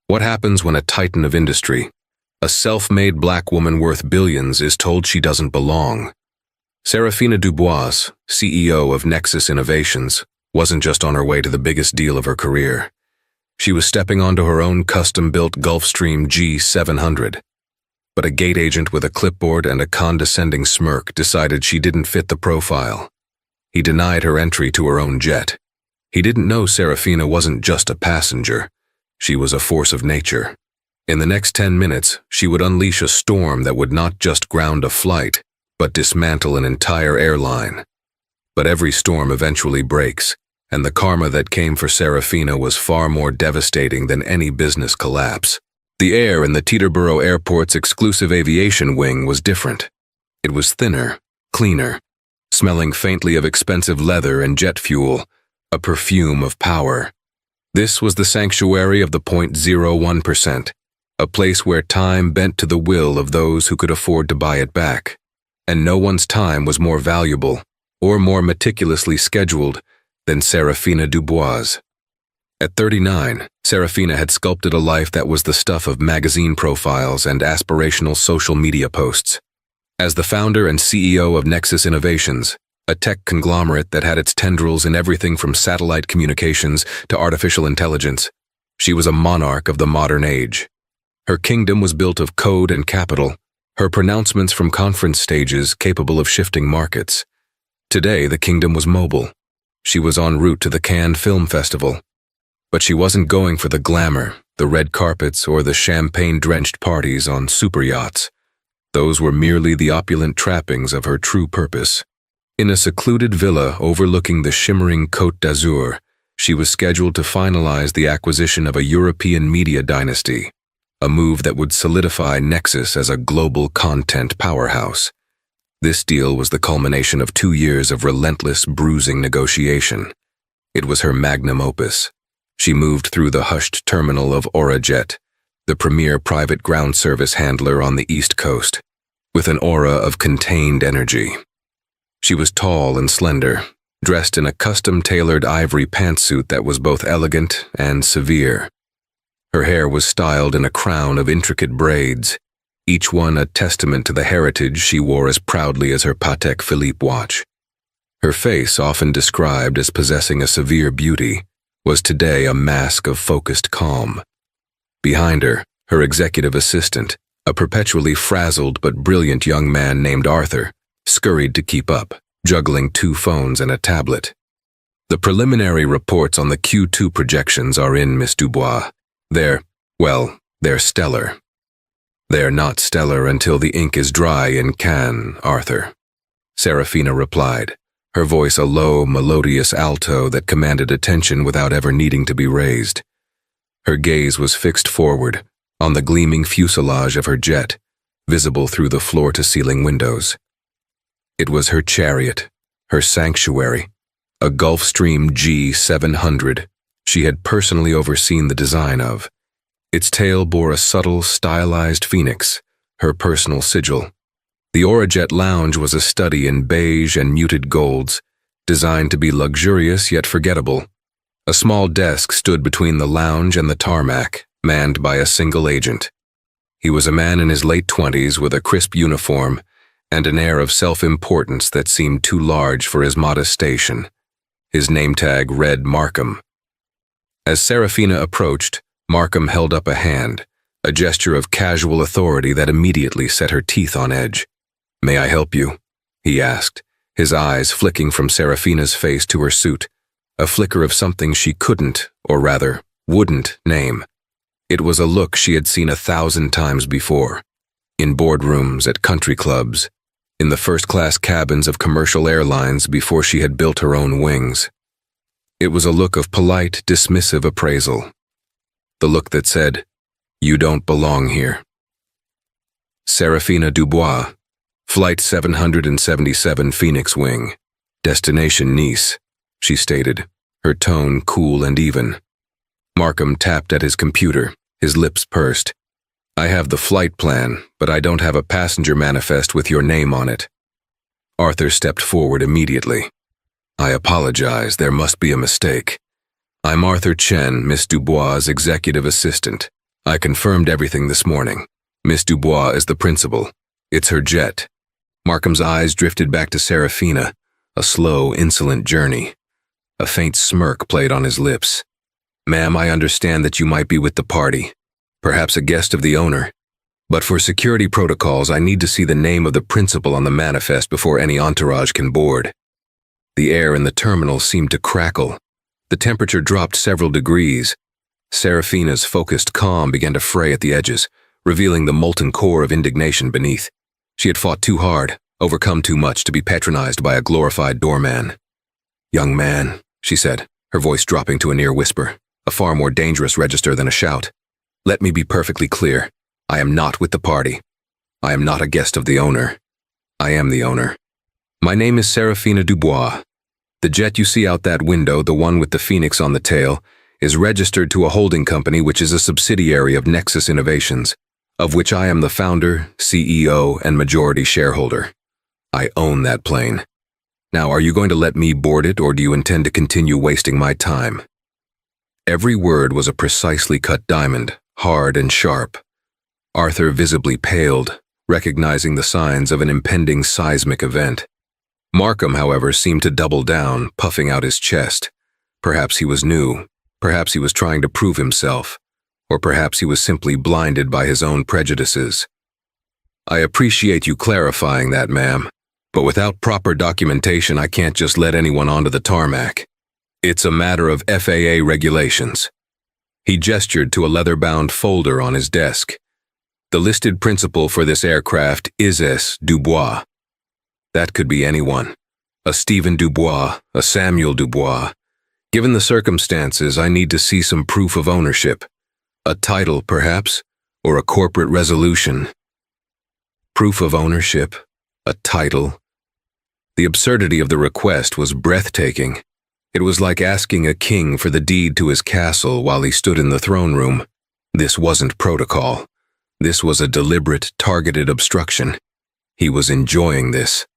What happens when a titan of industry, a self-made black woman worth billions, is told she doesn't belong? Serafina Dubois, CEO of Nexus Innovations, wasn't just on her way to the biggest deal of her career. She was stepping onto her own custom-built Gulfstream G700. But a gate agent with a clipboard and a condescending smirk decided she didn't fit the profile. He denied her entry to her own jet. He didn't know Serafina wasn't just a passenger. She was a force of nature. In the next 10 minutes, she would unleash a storm that would not just ground a flight, but dismantle an entire airline. But every storm eventually breaks, and the karma that came for Serafina was far more devastating than any business collapse. The air in the Teterboro Airport's exclusive aviation wing was different. It was thinner, cleaner, smelling faintly of expensive leather and jet fuel, a perfume of power. This was the sanctuary of the 0.01%, a place where time bent to the will of those who could afford to buy it back. And no one's time was more valuable, or more meticulously scheduled, than Serafina Dubois. At 39, Serafina had sculpted a life that was the stuff of magazine profiles and aspirational social media posts. As the founder and CEO of Nexus Innovations, a tech conglomerate that had its tendrils in everything from satellite communications to artificial intelligence, she was a monarch of the modern age. Her kingdom was built of code and capital, her pronouncements from conference stages capable of shifting markets. Today, the kingdom was mobile. She was en route to the Cannes Film Festival. But she wasn't going for the glamour, the red carpets, or the champagne-drenched parties on super yachts. Those were merely the opulent trappings of her true purpose. In a secluded villa overlooking the shimmering Côte d'Azur, she was scheduled to finalize the acquisition of a European media dynasty, a move that would solidify Nexus as a global content powerhouse. This deal was the culmination of 2 years of relentless, bruising negotiation. It was her magnum opus. She moved through the hushed terminal of Aurajet, the premier private ground service handler on the East Coast, with an aura of contained energy. She was tall and slender, dressed in a custom-tailored ivory pantsuit that was both elegant and severe. Her hair was styled in a crown of intricate braids, each one a testament to the heritage she wore as proudly as her Patek Philippe watch. Her face, often described as possessing a severe beauty, was today a mask of focused calm. Behind her, her executive assistant, a perpetually frazzled but brilliant young man named Arthur, scurried to keep up, juggling 2 phones and a tablet. The preliminary reports on the Q2 projections are in, Miss Dubois. They're stellar. They're not stellar until the ink is dry in Cannes, Arthur. Serafina replied, her voice a low, melodious alto that commanded attention without ever needing to be raised. Her gaze was fixed forward, on the gleaming fuselage of her jet, visible through the floor-to-ceiling windows. It was her chariot, her sanctuary, a Gulfstream G700 she had personally overseen the design of. Its tail bore a subtle, stylized phoenix, her personal sigil. The Aurajet lounge was a study in beige and muted golds, designed to be luxurious yet forgettable. A small desk stood between the lounge and the tarmac, manned by a single agent. He was a man in his late 20s with a crisp uniform and an air of self-importance that seemed too large for his modest station. His name tag read Markham. As Serafina approached, Markham held up a hand, a gesture of casual authority that immediately set her teeth on edge. "May I help you?" he asked, his eyes flicking from Serafina's face to her suit, a flicker of something she couldn't, or rather, wouldn't, name. It was a look she had seen 1,000 times before, in boardrooms, at country clubs, in the first-class cabins of commercial airlines before she had built her own wings. It was a look of polite, dismissive appraisal. The look that said, "You don't belong here." Serafina Dubois, Flight 777 Phoenix Wing, Destination Nice, she stated, her tone cool and even. Markham tapped at his computer, his lips pursed. "I have the flight plan, but I don't have a passenger manifest with your name on it." Arthur stepped forward immediately. "I apologize, there must be a mistake. I'm Arthur Chen, Miss Dubois' executive assistant. I confirmed everything this morning. Miss Dubois is the principal. It's her jet. Markham's eyes drifted back to Serafina, a slow, insolent journey. A faint smirk played on his lips. Ma'am, I understand that you might be with the party, perhaps a guest of the owner. But for security protocols, I need to see the name of the principal on the manifest before any entourage can board. The air in the terminal seemed to crackle. The temperature dropped several degrees. Serafina's focused calm began to fray at the edges, revealing the molten core of indignation beneath. She had fought too hard, overcome too much to be patronized by a glorified doorman. "Young man," she said, her voice dropping to a near whisper, a far more dangerous register than a shout. "Let me be perfectly clear. I am not with the party. I am not a guest of the owner. I am the owner. My name is Serafina Dubois. The jet you see out that window, the one with the phoenix on the tail, is registered to a holding company which is a subsidiary of Nexus Innovations, of which I am the founder, CEO, and majority shareholder. I own that plane. Now, are you going to let me board it, or do you intend to continue wasting my time?" Every word was a precisely cut diamond, hard and sharp. Arthur visibly paled, recognizing the signs of an impending seismic event. Markham, however, seemed to double down, puffing out his chest. Perhaps he was new, perhaps he was trying to prove himself, or perhaps he was simply blinded by his own prejudices. "I appreciate you clarifying that, ma'am, but without proper documentation, I can't just let anyone onto the tarmac. It's a matter of FAA regulations." He gestured to a leather-bound folder on his desk. "The listed principal for this aircraft is S. Dubois." That could be anyone. A Stephen Dubois, a Samuel Dubois. Given the circumstances, I need to see some proof of ownership. A title, perhaps, or a corporate resolution. Proof of ownership, a title. The absurdity of the request was breathtaking. It was like asking a king for the deed to his castle while he stood in the throne room. This wasn't protocol. This was a deliberate, targeted obstruction. He was enjoying this.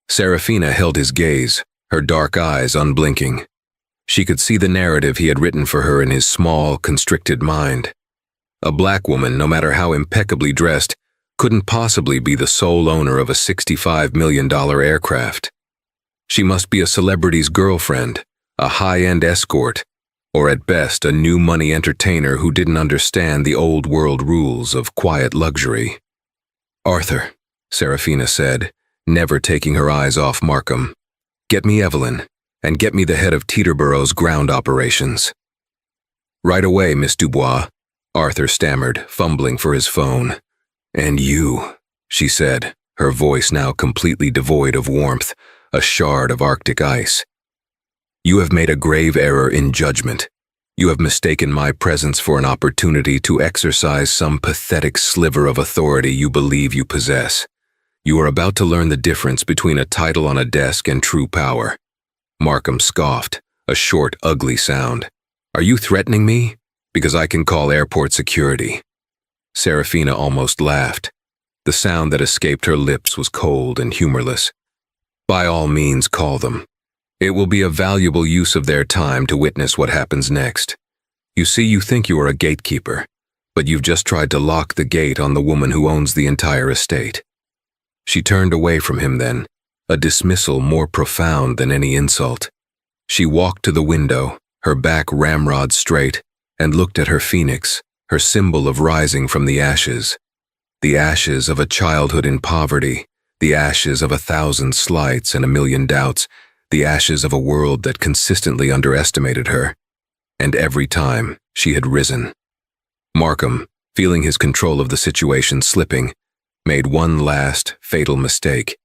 Serafina held his gaze, her dark eyes unblinking. She could see the narrative he had written for her in his small, constricted mind. A black woman, no matter how impeccably dressed, couldn't possibly be the sole owner of a $65 million aircraft. She must be a celebrity's girlfriend, a high-end escort, or at best a new money entertainer who didn't understand the old world rules of quiet luxury. "Arthur," Serafina said, never taking her eyes off Markham, "get me Evelyn, and get me the head of Teterborough's ground operations." "Right away, Miss Dubois," Arthur stammered, fumbling for his phone. "And you," she said, her voice now completely devoid of warmth, a shard of Arctic ice. "You have made a grave error in judgment. You have mistaken my presence for an opportunity to exercise some pathetic sliver of authority you believe you possess. You are about to learn the difference between a title on a desk and true power." Markham scoffed, a short, ugly sound. "Are you threatening me? Because I can call airport security." Serafina almost laughed. The sound that escaped her lips was cold and humorless. "By all means, call them. It will be a valuable use of their time to witness what happens next. You see, you think you are a gatekeeper, but you've just tried to lock the gate on the woman who owns the entire estate." She turned away from him then, a dismissal more profound than any insult. She walked to the window, her back ramrod straight, and looked at her phoenix, her symbol of rising from the ashes. The ashes of a childhood in poverty, the ashes of 1,000 slights and 1,000,000 doubts, the ashes of a world that consistently underestimated her. And every time, she had risen. Markham, feeling his control of the situation slipping, made one last, fatal mistake.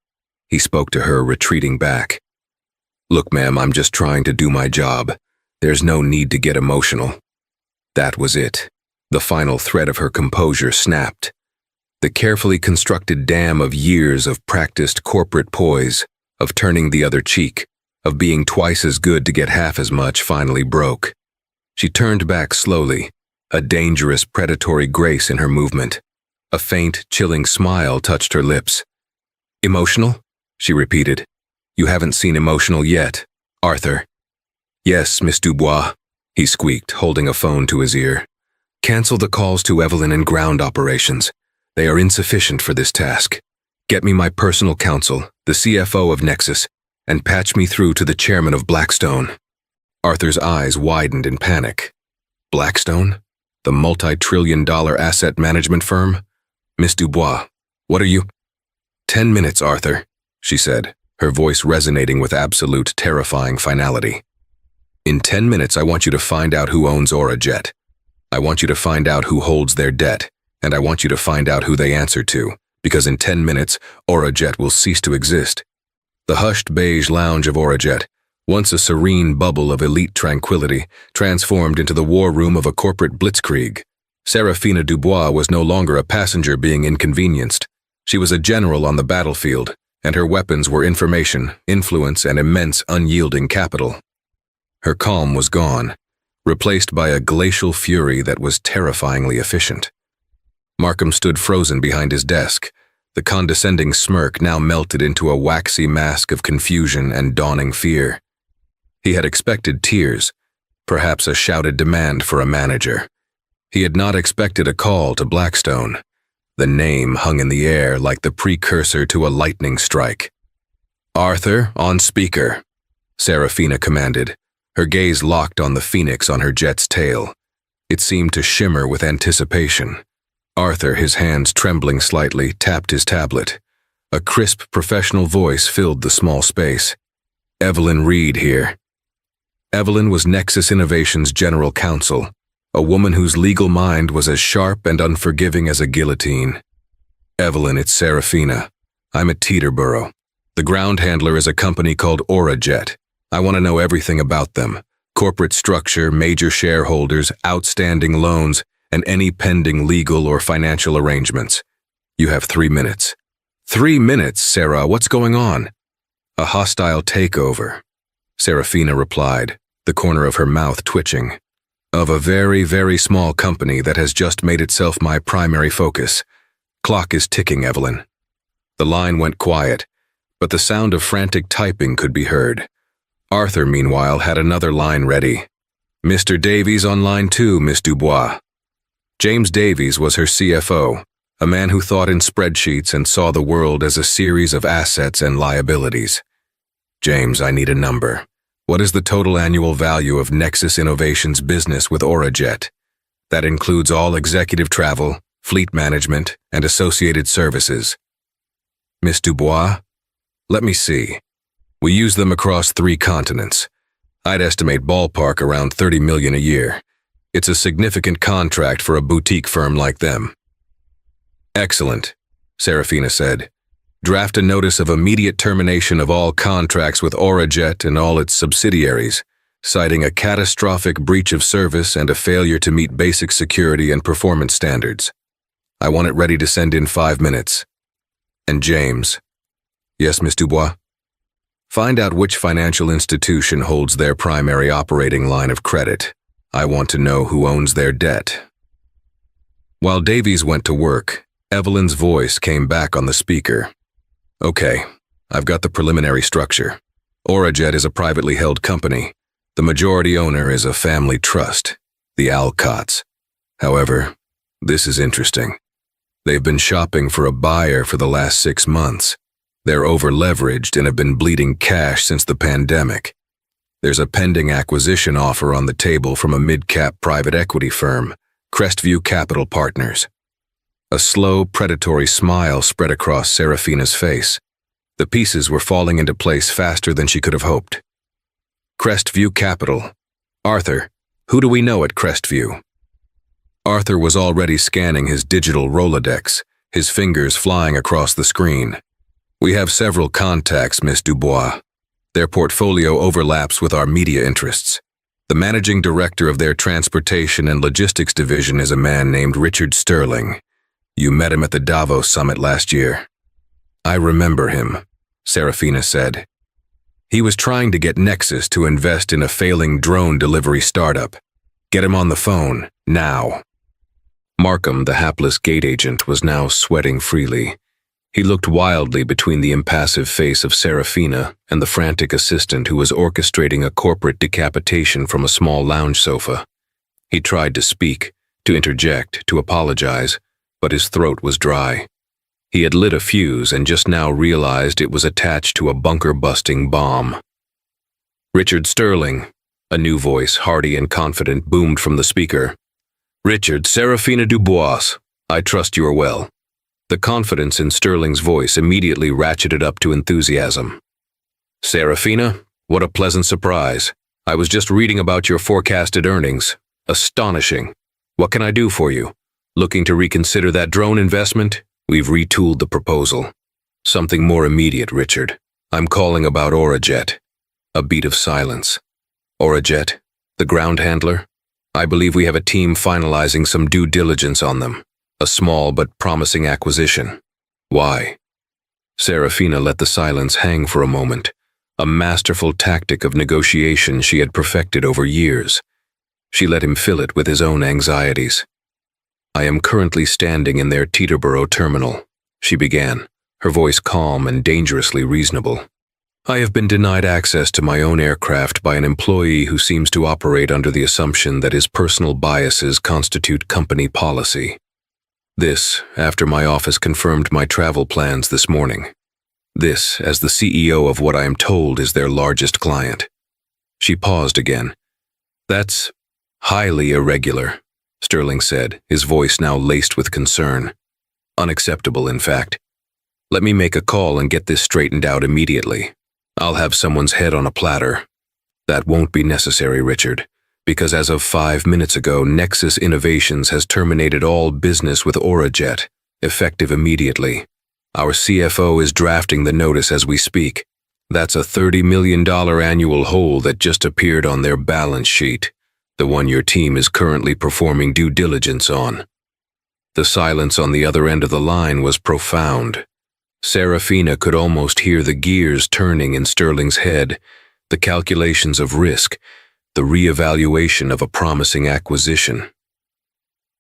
He spoke to her, retreating back. "Look, ma'am, I'm just trying to do my job. There's no need to get emotional." That was it. The final thread of her composure snapped. The carefully constructed dam of years of practiced corporate poise, of turning the other cheek, of being twice as good to get half as much, finally broke. She turned back slowly, a dangerous predatory grace in her movement. A faint, chilling smile touched her lips. "Emotional?" she repeated. "You haven't seen emotional yet, Arthur." "Yes, Miss Dubois," he squeaked, holding a phone to his ear. Cancel the calls to Evelyn and ground operations. They are insufficient for this task. Get me my personal counsel, the CFO of Nexus, and patch me through to the chairman of Blackstone. Arthur's eyes widened in panic. Blackstone? The multi-trillion-dollar asset management firm? Miss Dubois, what are you? 10 minutes, Arthur, she said, her voice resonating with absolute, terrifying finality. In 10 minutes, I want you to find out who owns Aurajet. I want you to find out who holds their debt, and I want you to find out who they answer to, because in 10 minutes, Aurajet will cease to exist. The hushed beige lounge of Aurajet, once a serene bubble of elite tranquility, transformed into the war room of a corporate blitzkrieg. Serafina Dubois was no longer a passenger being inconvenienced. She was a general on the battlefield, and her weapons were information, influence, and immense unyielding capital. Her calm was gone, replaced by a glacial fury that was terrifyingly efficient. Markham stood frozen behind his desk. The condescending smirk now melted into a waxy mask of confusion and dawning fear. He had expected tears, perhaps a shouted demand for a manager. He had not expected a call to Blackstone. The name hung in the air like the precursor to a lightning strike. "Arthur, on speaker," Serafina commanded, her gaze locked on the phoenix on her jet's tail. It seemed to shimmer with anticipation. Arthur, his hands trembling slightly, tapped his tablet. A crisp, professional voice filled the small space. "Evelyn Reed here." Evelyn was Nexus Innovations' general counsel, a woman whose legal mind was as sharp and unforgiving as a guillotine. "Evelyn, it's Serafina. I'm at Teterboro. The ground handler is a company called Aurajet. I want to know everything about them. Corporate structure, major shareholders, outstanding loans, and any pending legal or financial arrangements. You have 3 minutes. 3 minutes, Sarah, what's going on?" "A hostile takeover," Serafina replied, the corner of her mouth twitching. "Of a very, very small company that has just made itself my primary focus. Clock is ticking, Evelyn." The line went quiet, but the sound of frantic typing could be heard. Arthur, meanwhile, had another line ready. "Mr. Davies on line 2, Miss Dubois." James Davies was her CFO, a man who thought in spreadsheets and saw the world as a series of assets and liabilities. "James, I need a number. What is the total annual value of Nexus Innovations' business with Aurajet? That includes all executive travel, fleet management, and associated services." "Miss Dubois? Let me see. We use them across 3 continents. I'd estimate ballpark around 30 million a year. It's a significant contract for a boutique firm like them." "Excellent," Serafina said. "Draft a notice of immediate termination of all contracts with Aurajet and all its subsidiaries, citing a catastrophic breach of service and a failure to meet basic security and performance standards. I want it ready to send in 5 minutes. And James." "Yes, Miss Dubois?" "Find out which financial institution holds their primary operating line of credit. I want to know who owns their debt." While Davies went to work, Evelyn's voice came back on the speaker. "Okay, I've got the preliminary structure. Aurajet is a privately held company. The majority owner is a family trust, the Alcotts. However, this is interesting. They've been shopping for a buyer for the last 6 months. They're over-leveraged and have been bleeding cash since the pandemic. There's a pending acquisition offer on the table from a mid-cap private equity firm, Crestview Capital Partners." A slow, predatory smile spread across Serafina's face. The pieces were falling into place faster than she could have hoped. "Crestview Capital. Arthur, who do we know at Crestview?" Arthur was already scanning his digital Rolodex, his fingers flying across the screen. "We have several contacts, Miss Dubois. Their portfolio overlaps with our media interests. The managing director of their transportation and logistics division is a man named Richard Sterling. You met him at the Davos summit last year." "I remember him," Serafina said. "He was trying to get Nexus to invest in a failing drone delivery startup. Get him on the phone, now." Markham, the hapless gate agent, was now sweating freely. He looked wildly between the impassive face of Serafina and the frantic assistant who was orchestrating a corporate decapitation from a small lounge sofa. He tried to speak, to interject, to apologize, but his throat was dry. He had lit a fuse and just now realized it was attached to a bunker-busting bomb. "Richard Sterling," a new voice, hearty and confident, boomed from the speaker. "Richard, Serafina Dubois, I trust you are well." The confidence in Sterling's voice immediately ratcheted up to enthusiasm. "Serafina, what a pleasant surprise. I was just reading about your forecasted earnings. Astonishing. What can I do for you? Looking to reconsider that drone investment? We've retooled the proposal. Something more immediate, Richard. I'm calling about Aurajet." A beat of silence. "Aurajet, the ground handler? I believe we have a team finalizing some due diligence on them. A small but promising acquisition. Why?" Serafina let the silence hang for a moment, a masterful tactic of negotiation she had perfected over years. She let him fill it with his own anxieties. "I am currently standing in their Teterboro terminal," she began, her voice calm and dangerously reasonable. "I have been denied access to my own aircraft by an employee who seems to operate under the assumption that his personal biases constitute company policy. This, after my office confirmed my travel plans this morning. This, as the CEO of what I am told is their largest client." She paused again. "That's highly irregular," Sterling said, his voice now laced with concern. "Unacceptable, in fact. Let me make a call and get this straightened out immediately. I'll have someone's head on a platter." "That won't be necessary, Richard, because as of 5 minutes ago, Nexus Innovations has terminated all business with Aurajet, effective immediately. Our CFO is drafting the notice as we speak. That's a $30 million annual hole that just appeared on their balance sheet, the one your team is currently performing due diligence on." The silence on the other end of the line was profound. Serafina could almost hear the gears turning in Sterling's head, the calculations of risk, the reevaluation of a promising acquisition.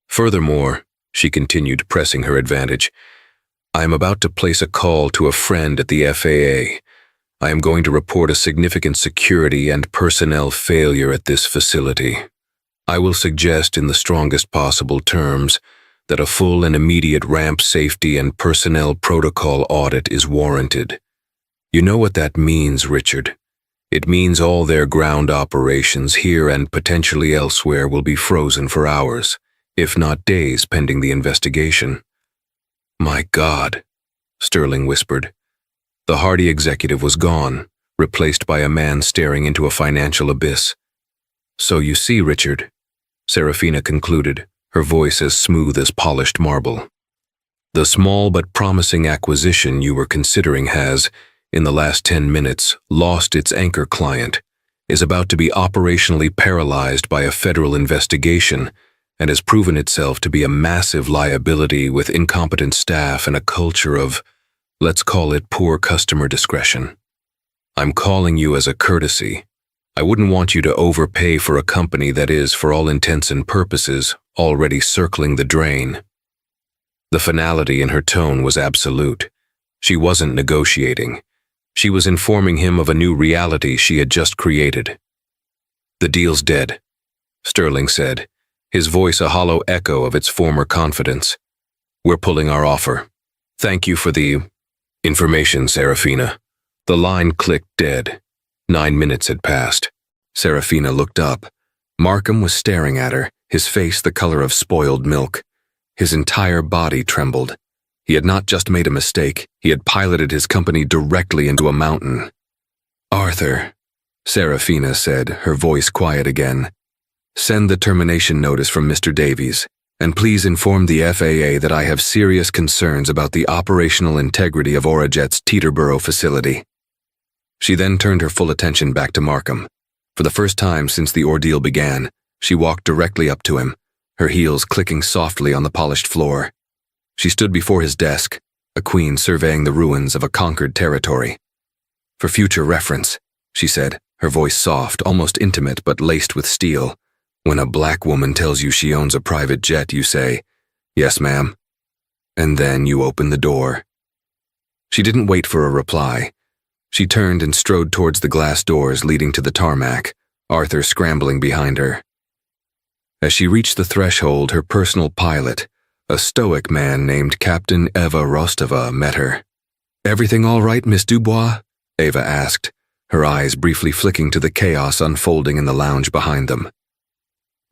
"Furthermore," she continued, pressing her advantage, "I am about to place a call to a friend at the FAA. I am going to report a significant security and personnel failure at this facility. I will suggest in the strongest possible terms that a full and immediate ramp safety and personnel protocol audit is warranted. You know what that means, Richard. It means all their ground operations here and potentially elsewhere will be frozen for hours, if not days, pending the investigation." "My God," Sterling whispered. The hearty executive was gone, replaced by a man staring into a financial abyss. "So you see, Richard," Serafina concluded, her voice as smooth as polished marble. "The small but promising acquisition you were considering has, in the last 10 minutes, lost its anchor client, is about to be operationally paralyzed by a federal investigation, and has proven itself to be a massive liability with incompetent staff and a culture of, let's call it, poor customer discretion. I'm calling you as a courtesy. I wouldn't want you to overpay for a company that is, for all intents and purposes, already circling the drain." The finality in her tone was absolute. She wasn't negotiating. She was informing him of a new reality she had just created. "The deal's dead," Sterling said, his voice a hollow echo of its former confidence. "We're pulling our offer. Thank you for the information, Serafina." The line clicked dead. 9 minutes had passed. Serafina looked up. Markham was staring at her, his face the color of spoiled milk. His entire body trembled. He had not just made a mistake, he had piloted his company directly into a mountain. "Arthur," Serafina said, her voice quiet again, "send the termination notice from Mr. Davies, and please inform the FAA that I have serious concerns about the operational integrity of Aurajet's Teterboro facility." She then turned her full attention back to Markham. For the first time since the ordeal began, she walked directly up to him, her heels clicking softly on the polished floor. She stood before his desk, a queen surveying the ruins of a conquered territory. "For future reference," she said, her voice soft, almost intimate but laced with steel, "when a black woman tells you she owns a private jet, you say, 'Yes, ma'am,' and then you open the door." She didn't wait for a reply. She turned and strode towards the glass doors leading to the tarmac, Arthur scrambling behind her. As she reached the threshold, her personal pilot, a stoic man named Captain Eva Rostova, met her. "Everything all right, Miss Dubois?" Eva asked, her eyes briefly flicking to the chaos unfolding in the lounge behind them.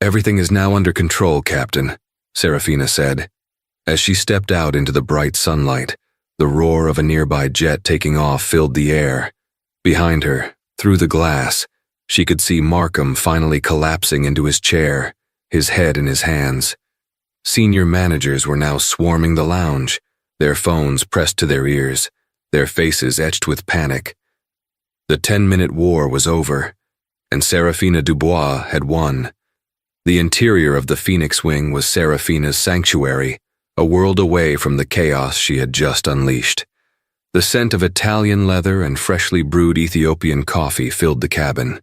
"Everything is now under control, Captain," Serafina said. As she stepped out into the bright sunlight, the roar of a nearby jet taking off filled the air. Behind her, through the glass, she could see Markham finally collapsing into his chair, his head in his hands. Senior managers were now swarming the lounge, their phones pressed to their ears, their faces etched with panic. The 10-minute war was over, and Serafina Dubois had won. The interior of the Phoenix Wing was Serafina's sanctuary, a world away from the chaos she had just unleashed. The scent of Italian leather and freshly brewed Ethiopian coffee filled the cabin.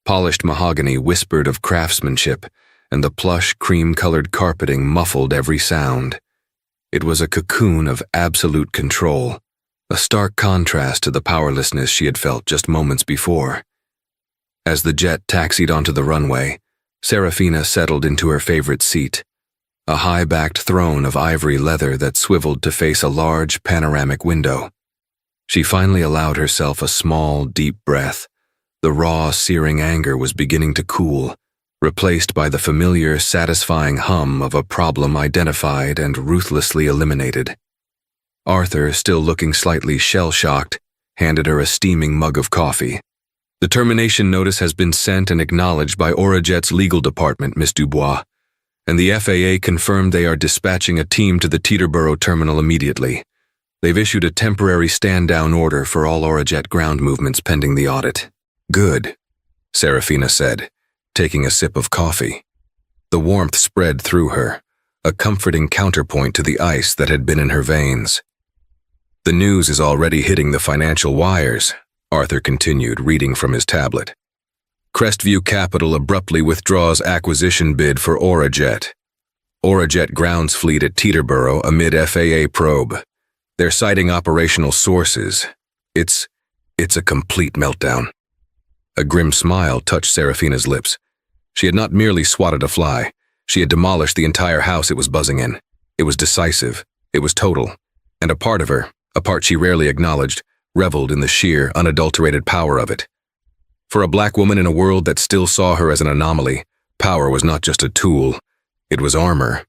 Polished mahogany whispered of craftsmanship, and the plush, cream-colored carpeting muffled every sound. It was a cocoon of absolute control, a stark contrast to the powerlessness she had felt just moments before. As the jet taxied onto the runway, Serafina settled into her favorite seat, a high-backed throne of ivory leather that swiveled to face a large, panoramic window. She finally allowed herself a small, deep breath. The raw, searing anger was beginning to cool, replaced by the familiar, satisfying hum of a problem identified and ruthlessly eliminated. Arthur, still looking slightly shell-shocked, handed her a steaming mug of coffee. "The termination notice has been sent and acknowledged by Orajet's legal department, Miss Dubois, and the FAA confirmed they are dispatching a team to the Teterboro terminal immediately. They've issued a temporary stand-down order for all Orajet ground movements pending the audit." "Good," Serafina said, taking a sip of coffee. The warmth spread through her, a comforting counterpoint to the ice that had been in her veins. "The news is already hitting the financial wires," Arthur continued, reading from his tablet. "Crestview Capital abruptly withdraws acquisition bid for Orajet. Orajet grounds fleet at Teterboro amid FAA probe. They're citing operational sources. It's a complete meltdown." A grim smile touched Serafina's lips. She had not merely swatted a fly. She had demolished the entire house it was buzzing in. It was decisive. It was total. And a part of her, a part she rarely acknowledged, reveled in the sheer, unadulterated power of it. For a black woman in a world that still saw her as an anomaly, power was not just a tool. It was armor.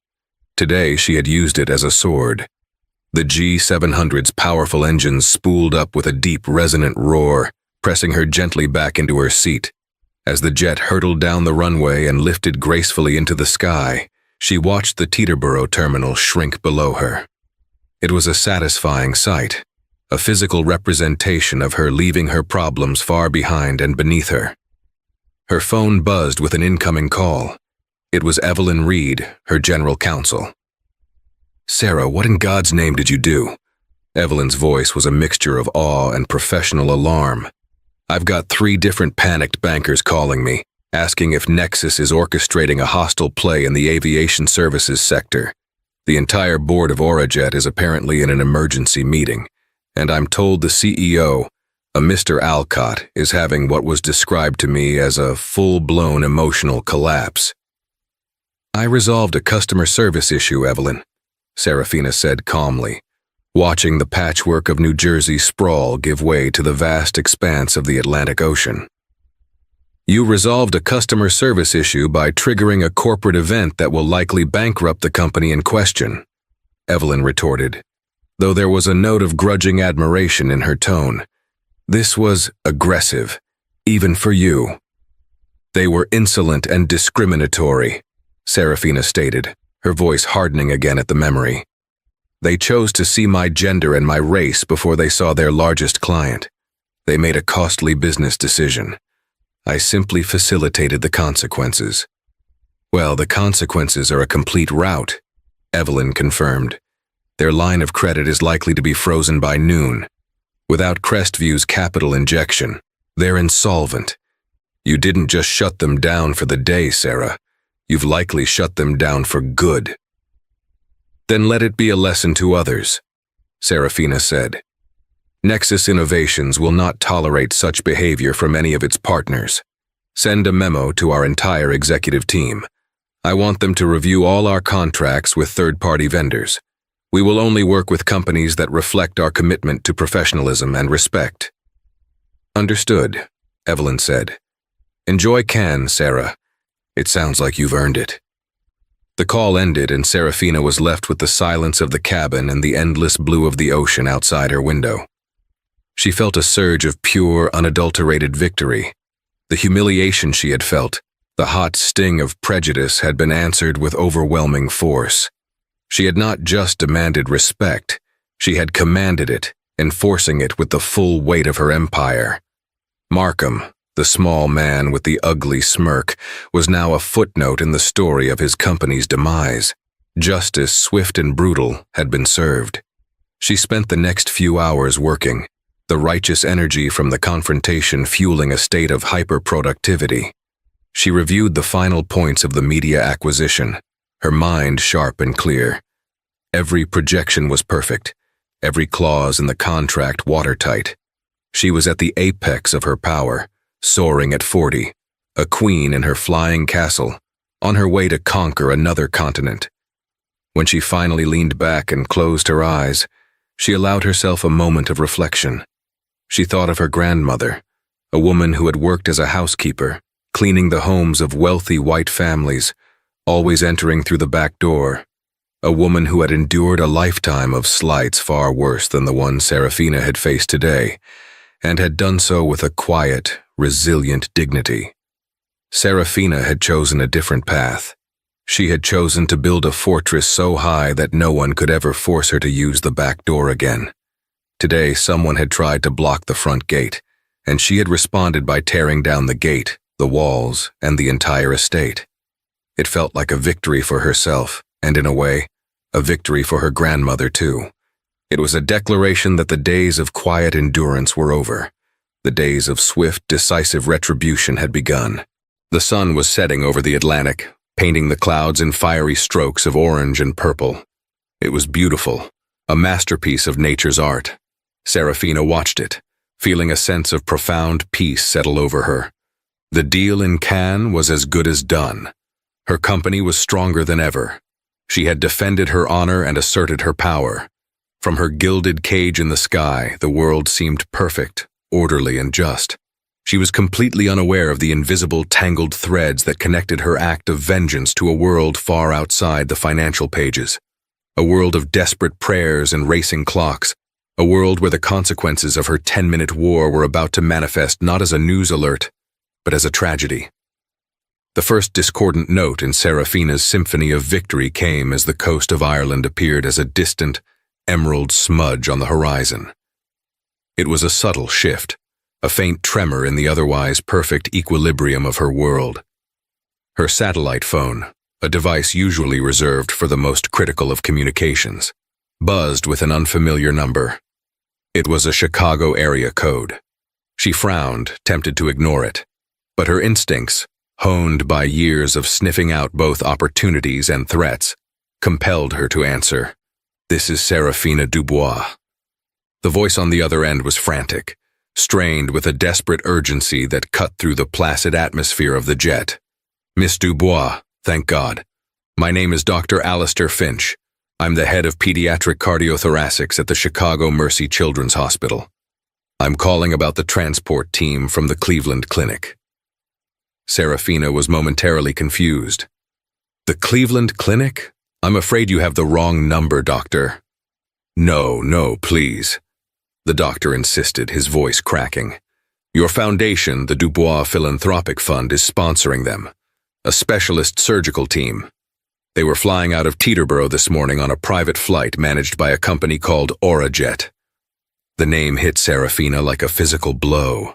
Today she had used it as a sword. The G700's powerful engines spooled up with a deep, resonant roar, pressing her gently back into her seat. As the jet hurtled down the runway and lifted gracefully into the sky, she watched the Teterboro terminal shrink below her. It was a satisfying sight, a physical representation of her leaving her problems far behind and beneath her. Her phone buzzed with an incoming call. It was Evelyn Reed, her general counsel. "Sarah, what in God's name did you do?" Evelyn's voice was a mixture of awe and professional alarm. "I've got 3 different panicked bankers calling me, asking if Nexus is orchestrating a hostile play in the aviation services sector. The entire board of Orajet is apparently in an emergency meeting, and I'm told the CEO, a Mr. Alcott, is having what was described to me as a full-blown emotional collapse." "I resolved a customer service issue, Evelyn," Serafina said calmly, watching the patchwork of New Jersey sprawl give way to the vast expanse of the Atlantic Ocean. "You resolved a customer service issue by triggering a corporate event that will likely bankrupt the company in question," Evelyn retorted, though there was a note of grudging admiration in her tone. "This was aggressive, even for you." "They were insolent and discriminatory," Serafina stated, her voice hardening again at the memory. "They chose to see my gender and my race before they saw their largest client. They made a costly business decision. I simply facilitated the consequences." "Well, the consequences are a complete rout," Evelyn confirmed. "Their line of credit is likely to be frozen by noon. Without Crestview's capital injection, they're insolvent. You didn't just shut them down for the day, Sarah. You've likely shut them down for good." "Then let it be a lesson to others," Serafina said. "Nexus Innovations will not tolerate such behavior from any of its partners. Send a memo to our entire executive team. I want them to review all our contracts with third-party vendors. We will only work with companies that reflect our commitment to professionalism and respect." "Understood," Evelyn said. "Enjoy Cannes, Sarah. It sounds like you've earned it." The call ended and Serafina was left with the silence of the cabin and the endless blue of the ocean outside her window. She felt a surge of pure, unadulterated victory. The humiliation she had felt, the hot sting of prejudice, had been answered with overwhelming force. She had not just demanded respect, she had commanded it, enforcing it with the full weight of her empire. Markham, the small man with the ugly smirk, was now a footnote in the story of his company's demise. Justice, swift and brutal, had been served. She spent the next few hours working, the righteous energy from the confrontation fueling a state of hyper-productivity. She reviewed the final points of the media acquisition, her mind sharp and clear. Every projection was perfect, every clause in the contract watertight. She was at the apex of her power, soaring at 40, a queen in her flying castle, on her way to conquer another continent. When she finally leaned back and closed her eyes, she allowed herself a moment of reflection. She thought of her grandmother, a woman who had worked as a housekeeper, cleaning the homes of wealthy white families, always entering through the back door. A woman who had endured a lifetime of slights far worse than the one Serafina had faced today, and had done so with a quiet, resilient dignity. Serafina had chosen a different path. She had chosen to build a fortress so high that no one could ever force her to use the back door again. Today, someone had tried to block the front gate, and she had responded by tearing down the gate, the walls, and the entire estate. It felt like a victory for herself, and in a way, a victory for her grandmother too. It was a declaration that the days of quiet endurance were over. The days of swift, decisive retribution had begun. The sun was setting over the Atlantic, painting the clouds in fiery strokes of orange and purple. It was beautiful, a masterpiece of nature's art. Serafina watched it, feeling a sense of profound peace settle over her. The deal in Cannes was as good as done. Her company was stronger than ever. She had defended her honor and asserted her power. From her gilded cage in the sky, the world seemed perfect, orderly, and just. She was completely unaware of the invisible, tangled threads that connected her act of vengeance to a world far outside the financial pages. A world of desperate prayers and racing clocks. A world where the consequences of her 10-minute war were about to manifest not as a news alert, but as a tragedy. The first discordant note in Serafina's symphony of victory came as the coast of Ireland appeared as a distant, emerald smudge on the horizon. It was a subtle shift, a faint tremor in the otherwise perfect equilibrium of her world. Her satellite phone, a device usually reserved for the most critical of communications, buzzed with an unfamiliar number. It was a Chicago area code. She frowned, tempted to ignore it, but her instincts, honed by years of sniffing out both opportunities and threats, compelled her to answer. "This is Serafina Dubois." The voice on the other end was frantic, strained with a desperate urgency that cut through the placid atmosphere of the jet. "Miss Dubois, thank God. My name is Dr. Alistair Finch. I'm the head of pediatric cardiothoracics at the Chicago Mercy Children's Hospital. I'm calling about the transport team from the Cleveland Clinic." Serafina was momentarily confused. "The Cleveland Clinic? I'm afraid you have the wrong number, doctor." No, please," the doctor insisted, his voice cracking. "Your foundation, the Dubois Philanthropic Fund, is sponsoring them. A specialist surgical team. They were flying out of Teterboro this morning on a private flight managed by a company called Aurajet." The name hit Serafina like a physical blow.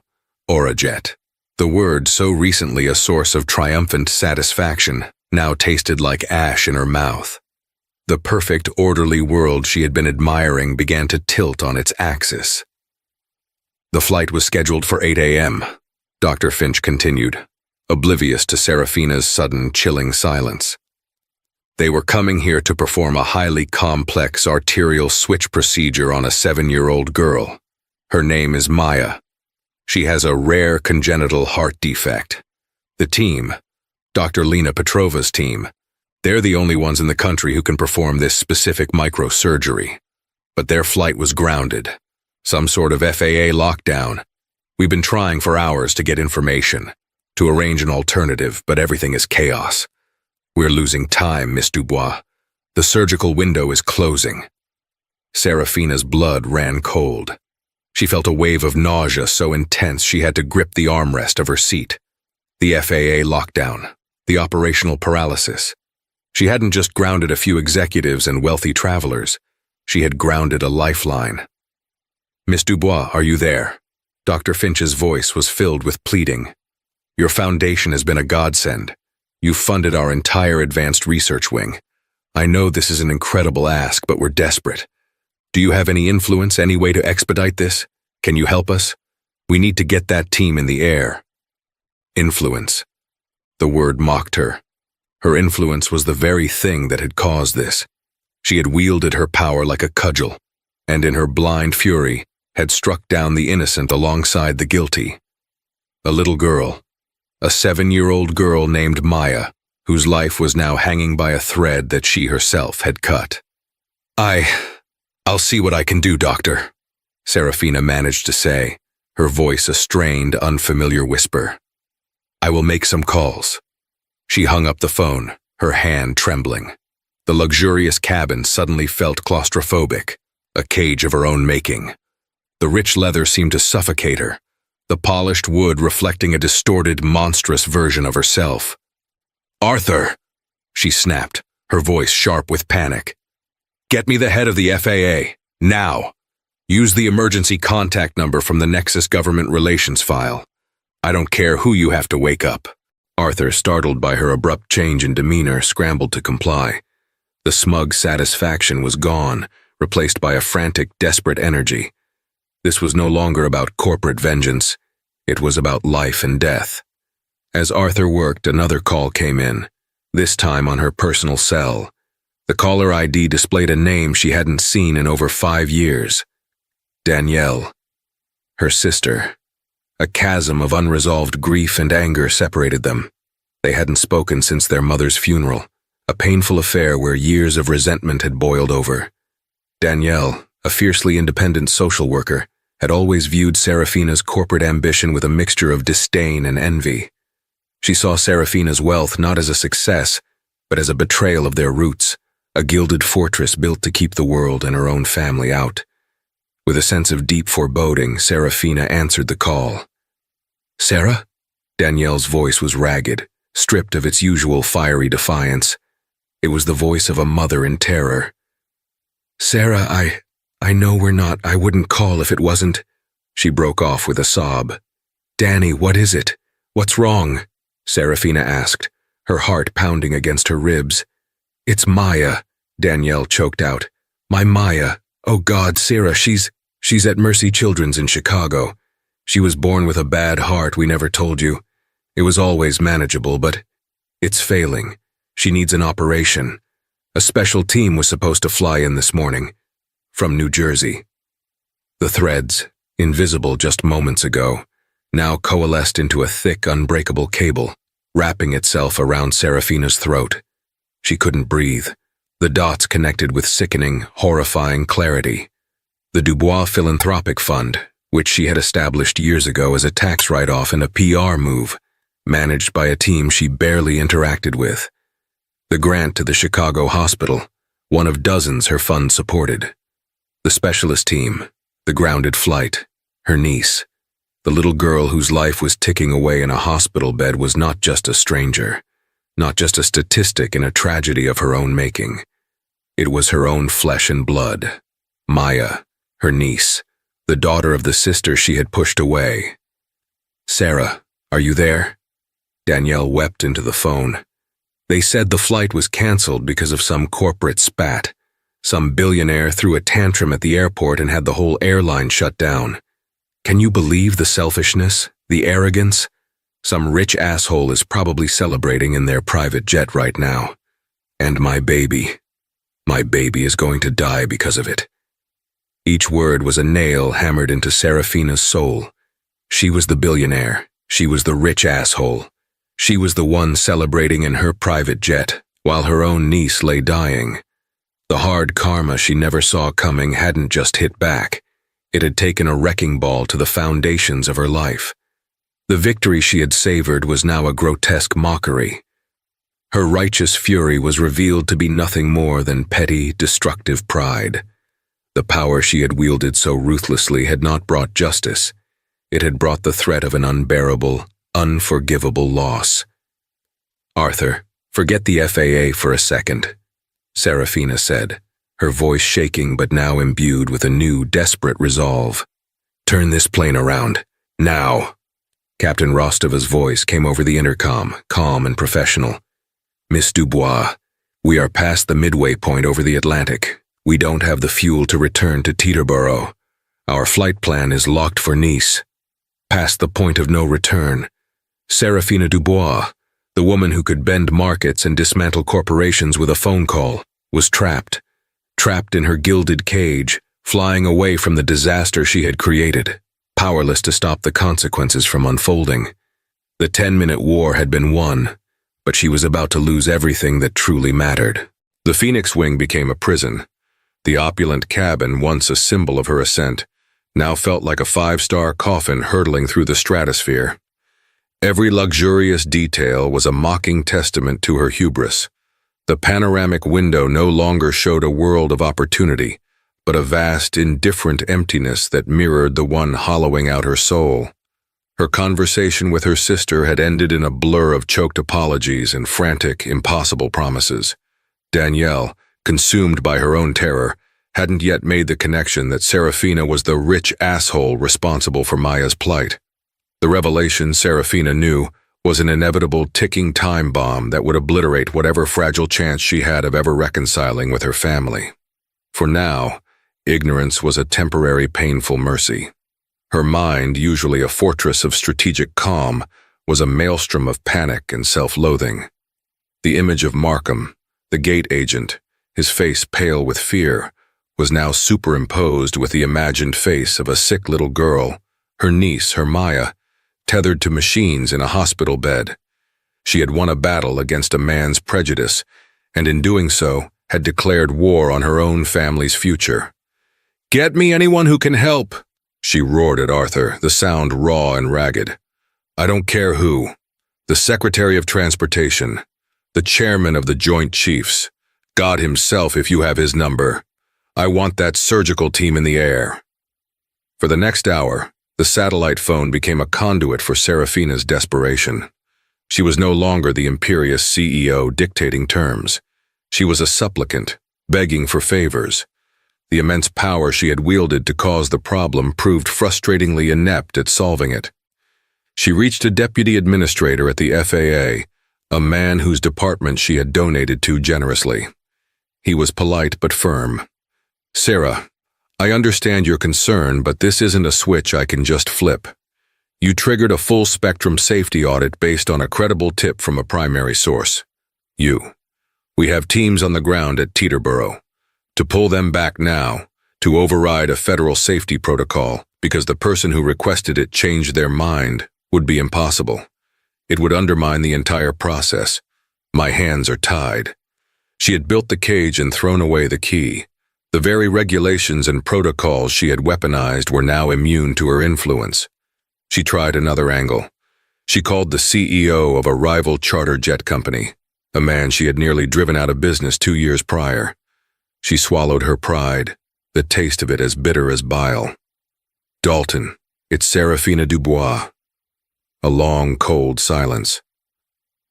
Aurajet. The word, so recently a source of triumphant satisfaction, now tasted like ash in her mouth. The perfect, orderly world she had been admiring began to tilt on its axis. "The flight was scheduled for 8 a.m., Dr. Finch continued, oblivious to Serafina's sudden, chilling silence. "They were coming here to perform a highly complex arterial switch procedure on a 7-year-old girl. Her name is Maya. She has a rare congenital heart defect. The team, Dr. Lena Petrova's team, They're the only ones in the country who can perform this specific microsurgery. But their flight was grounded. Some sort of FAA lockdown. We've been trying for hours to get information, to arrange an alternative, but everything is chaos. We're losing time, Miss Dubois. The surgical window is closing. Serafina's blood ran cold. She felt a wave of nausea so intense she had to grip the armrest of her seat. The FAA lockdown, the operational paralysis. She hadn't just grounded a few executives and wealthy travelers. She had grounded a lifeline. Miss Dubois, are you there? Dr. Finch's voice was filled with pleading. Your foundation has been a godsend. You've funded our entire advanced research wing. I know this is an incredible ask, but we're desperate. Do you have any influence, any way to expedite this? Can you help us? We need to get that team in the air. Influence. The word mocked her. Her influence was the very thing that had caused this. She had wielded her power like a cudgel, and in her blind fury, had struck down the innocent alongside the guilty. A little girl, a 7-year-old girl named Maya, whose life was now hanging by a thread that she herself had cut. I'll see what I can do, Doctor, Serafina managed to say, her voice a strained, unfamiliar whisper. I will make some calls. She hung up the phone, her hand trembling. The luxurious cabin suddenly felt claustrophobic, a cage of her own making. The rich leather seemed to suffocate her, the polished wood reflecting a distorted, monstrous version of herself. Arthur, she snapped, her voice sharp with panic. Get me the head of the FAA, now. Use the emergency contact number from the Nexus Government Relations file. I don't care who you have to wake up. Arthur, startled by her abrupt change in demeanor, scrambled to comply. The smug satisfaction was gone, replaced by a frantic, desperate energy. This was no longer about corporate vengeance. It was about life and death. As Arthur worked, another call came in, this time on her personal cell. The caller ID displayed a name she hadn't seen in over 5 years. Danielle. Her sister. A chasm of unresolved grief and anger separated them. They hadn't spoken since their mother's funeral, a painful affair where years of resentment had boiled over. Danielle, a fiercely independent social worker, had always viewed Serafina's corporate ambition with a mixture of disdain and envy. She saw Serafina's wealth not as a success, but as a betrayal of their roots, a gilded fortress built to keep the world and her own family out. With a sense of deep foreboding, Serafina answered the call. Sarah? Danielle's voice was ragged, stripped of its usual fiery defiance. It was the voice of a mother in terror. Sarah, I know I wouldn't call if it wasn't. She broke off with a sob. Danny, what is it? What's wrong? Serafina asked, her heart pounding against her ribs. It's Maya, Danielle choked out. My Maya. Oh God, Sarah, she's at Mercy Children's in Chicago. She was born with a bad heart, we never told you. It was always manageable, but it's failing. She needs an operation. A special team was supposed to fly in this morning. From New Jersey. The threads, invisible just moments ago, now coalesced into a thick, unbreakable cable, wrapping itself around Serafina's throat. She couldn't breathe. The dots connected with sickening, horrifying clarity. The Dubois Philanthropic Fund, which she had established years ago as a tax write-off and a PR move, managed by a team she barely interacted with. The grant to the Chicago hospital, one of dozens her fund supported. The specialist team, the grounded flight, her niece. The little girl whose life was ticking away in a hospital bed was not just a stranger, not just a statistic in a tragedy of her own making. It was her own flesh and blood. Maya, her niece, the daughter of the sister she had pushed away. Sarah, are you there? Danielle wept into the phone. They said the flight was canceled because of some corporate spat. Some billionaire threw a tantrum at the airport and had the whole airline shut down. Can you believe the selfishness, the arrogance? Some rich asshole is probably celebrating in their private jet right now. And my baby is going to die because of it. Each word was a nail hammered into Serafina's soul. She was the billionaire. She was the rich asshole. She was the one celebrating in her private jet, while her own niece lay dying. The hard karma she never saw coming hadn't just hit back. It had taken a wrecking ball to the foundations of her life. The victory she had savored was now a grotesque mockery. Her righteous fury was revealed to be nothing more than petty, destructive pride. The power she had wielded so ruthlessly had not brought justice. It had brought the threat of an unbearable, unforgivable loss. "Arthur, forget the FAA for a second," Serafina said, her voice shaking but now imbued with a new, desperate resolve. "Turn this plane around, now." Captain Rostova's voice came over the intercom, calm and professional. "Miss Dubois, we are past the midway point over the Atlantic. We don't have the fuel to return to Teterboro. Our flight plan is locked for Nice. Past the point of no return. Serafina Dubois, the woman who could bend markets and dismantle corporations with a phone call, was trapped in her gilded cage, flying away from the disaster she had created, powerless to stop the consequences from unfolding. The 10-minute war had been won, but she was about to lose everything that truly mattered. The Phoenix Wing became a prison. The opulent cabin, once a symbol of her ascent, now felt like a 5-star coffin hurtling through the stratosphere. Every luxurious detail was a mocking testament to her hubris. The panoramic window no longer showed a world of opportunity, but a vast, indifferent emptiness that mirrored the one hollowing out her soul. Her conversation with her sister had ended in a blur of choked apologies and frantic, impossible promises. Danielle, consumed by her own terror, hadn't yet made the connection that Serafina was the rich asshole responsible for Maya's plight. The revelation, Serafina knew, was an inevitable ticking time bomb that would obliterate whatever fragile chance she had of ever reconciling with her family. For now, ignorance was a temporary, painful mercy. Her mind, usually a fortress of strategic calm, was a maelstrom of panic and self-loathing. The image of Markham, the gate agent, his face pale with fear, was now superimposed with the imagined face of a sick little girl, her niece, her Maya, tethered to machines in a hospital bed. She had won a battle against a man's prejudice, and in doing so, had declared war on her own family's future. "Get me anyone who can help," she roared at Arthur, the sound raw and ragged. "I don't care who. The Secretary of Transportation, the Chairman of the Joint Chiefs, God himself if you have his number. I want that surgical team in the air." For the next hour, the satellite phone became a conduit for Serafina's desperation. She was no longer the imperious CEO dictating terms. She was a supplicant, begging for favors. The immense power she had wielded to cause the problem proved frustratingly inept at solving it. She reached a deputy administrator at the FAA, a man whose department she had donated to generously. He was polite but firm. "Sarah, I understand your concern, but this isn't a switch I can just flip. You triggered a full-spectrum safety audit based on a credible tip from a primary source. We have teams on the ground at Teterboro. To pull them back now, to override a federal safety protocol because the person who requested it changed their mind, would be impossible. It would undermine the entire process. My hands are tied." She had built the cage and thrown away the key. The very regulations and protocols she had weaponized were now immune to her influence. She tried another angle. She called the CEO of a rival charter jet company, a man she had nearly driven out of business 2 years prior. She swallowed her pride, the taste of it as bitter as bile. "Dalton, it's Serafina Dubois." A long, cold silence.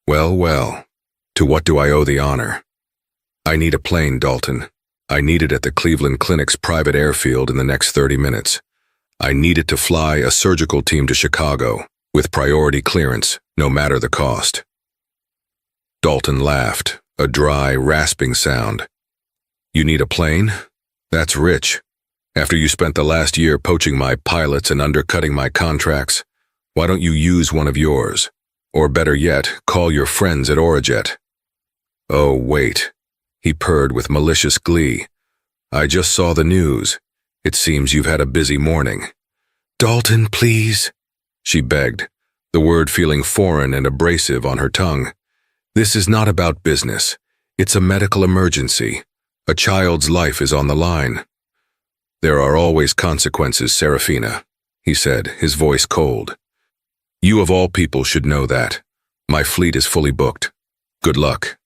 Well, to what do I owe the honor?" "I need a plane, Dalton. I need it at the Cleveland Clinic's private airfield in the next 30 minutes. I need it to fly a surgical team to Chicago, with priority clearance, no matter the cost." Dalton laughed, a dry, rasping sound. "You need a plane? That's rich. After you spent the last year poaching my pilots and undercutting my contracts, why don't you use one of yours? Or better yet, call your friends at Orajet." "Oh, wait," he purred with malicious glee. "I just saw the news. It seems you've had a busy morning." "Dalton, please," she begged, the word feeling foreign and abrasive on her tongue. "This is not about business. It's a medical emergency. A child's life is on the line. There are always consequences, Serafina, he said, his voice cold. You of all people should know that. My fleet is fully booked. Good luck.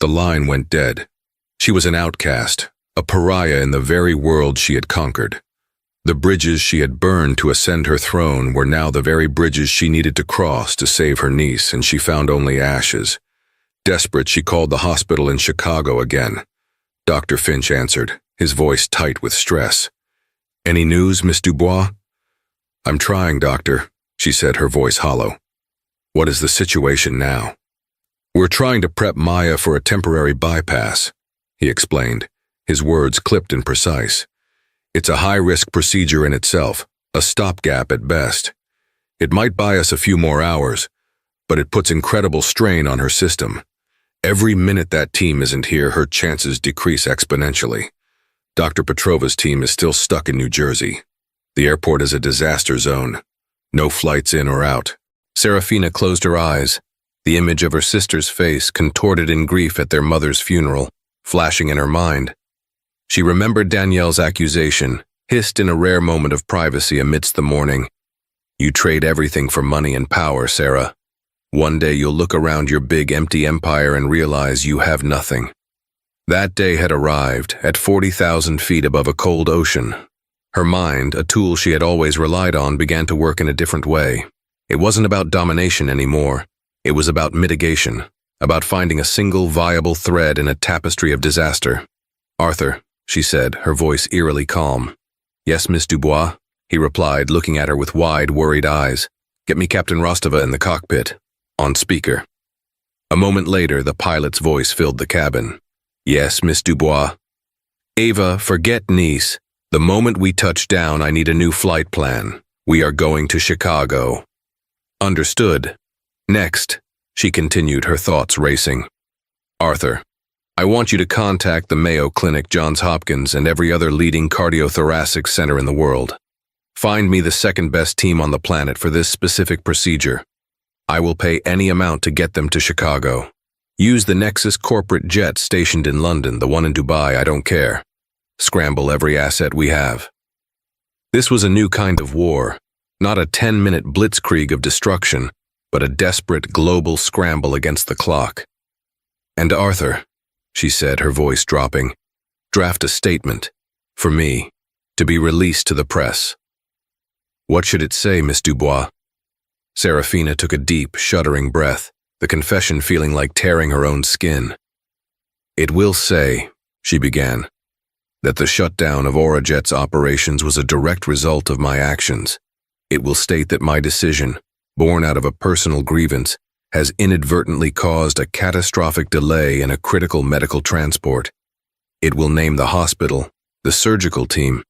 The line went dead. She was an outcast, a pariah in the very world she had conquered. The bridges she had burned to ascend her throne were now the very bridges she needed to cross to save her niece, and she found only ashes. Desperate, she called the hospital in Chicago again. Dr. Finch answered, his voice tight with stress. Any news, Miss Dubois? I'm trying, doctor, she said, her voice hollow. What is the situation now? We're trying to prep Maya for a temporary bypass, he explained, his words clipped and precise. It's a high-risk procedure in itself, a stopgap at best. It might buy us a few more hours, but it puts incredible strain on her system. Every minute that team isn't here, her chances decrease exponentially. Dr. Petrova's team is still stuck in New Jersey. The airport is a disaster zone. No flights in or out. Serafina closed her eyes, the image of her sister's face contorted in grief at their mother's funeral, flashing in her mind. She remembered Danielle's accusation, hissed in a rare moment of privacy amidst the mourning. You trade everything for money and power, Sarah. One day you'll look around your big empty empire and realize you have nothing. That day had arrived, at 40,000 feet above a cold ocean. Her mind, a tool she had always relied on, began to work in a different way. It wasn't about domination anymore. It was about mitigation, about finding a single viable thread in a tapestry of disaster. Arthur, she said, her voice eerily calm. Yes, Miss Dubois, he replied, looking at her with wide, worried eyes. Get me Captain Rostova in the cockpit. On speaker. A moment later, the pilot's voice filled the cabin. Yes, Miss Dubois. Ava, forget Nice. The moment we touch down, I need a new flight plan. We are going to Chicago. Understood. Next, she continued, her thoughts racing. Arthur, I want you to contact the Mayo Clinic, Johns Hopkins, and every other leading cardiothoracic center in the world. Find me the second best team on the planet for this specific procedure. I will pay any amount to get them to Chicago. Use the Nexus corporate jet stationed in London, the one in Dubai, I don't care. Scramble every asset we have. This was a new kind of war, not a 10-minute blitzkrieg of destruction, but a desperate global scramble against the clock. And Arthur, she said, her voice dropping, draft a statement, for me, to be released to the press. What should it say, Miss Dubois? Serafina took a deep, shuddering breath, the confession feeling like tearing her own skin. It will say, she began, that the shutdown of Aurajet's operations was a direct result of my actions. It will state that my decision, born out of a personal grievance, has inadvertently caused a catastrophic delay in a critical medical transport. It will name the hospital, the surgical team,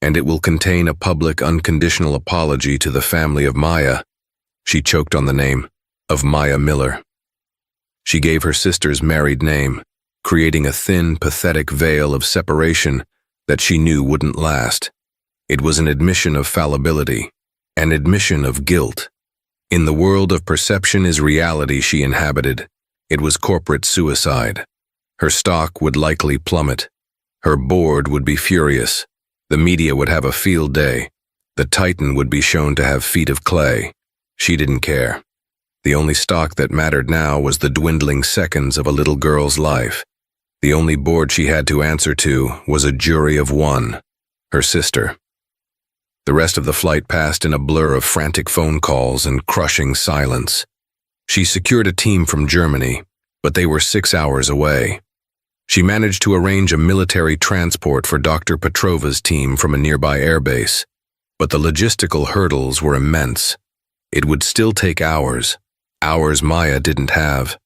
and it will contain a public unconditional apology to the family of Maya. She choked on the name of Maya Miller. She gave her sister's married name, creating a thin, pathetic veil of separation that she knew wouldn't last. It was an admission of fallibility, an admission of guilt. In the world of perception is reality she inhabited. It was corporate suicide. Her stock would likely plummet. Her board would be furious. The media would have a field day. The Titan would be shown to have feet of clay. She didn't care. The only stock that mattered now was the dwindling seconds of a little girl's life. The only board she had to answer to was a jury of one, her sister. The rest of the flight passed in a blur of frantic phone calls and crushing silence. She secured a team from Germany, but they were 6 hours away. She managed to arrange a military transport for Dr. Petrova's team from a nearby airbase, but the logistical hurdles were immense. It would still take hours Maya didn't have.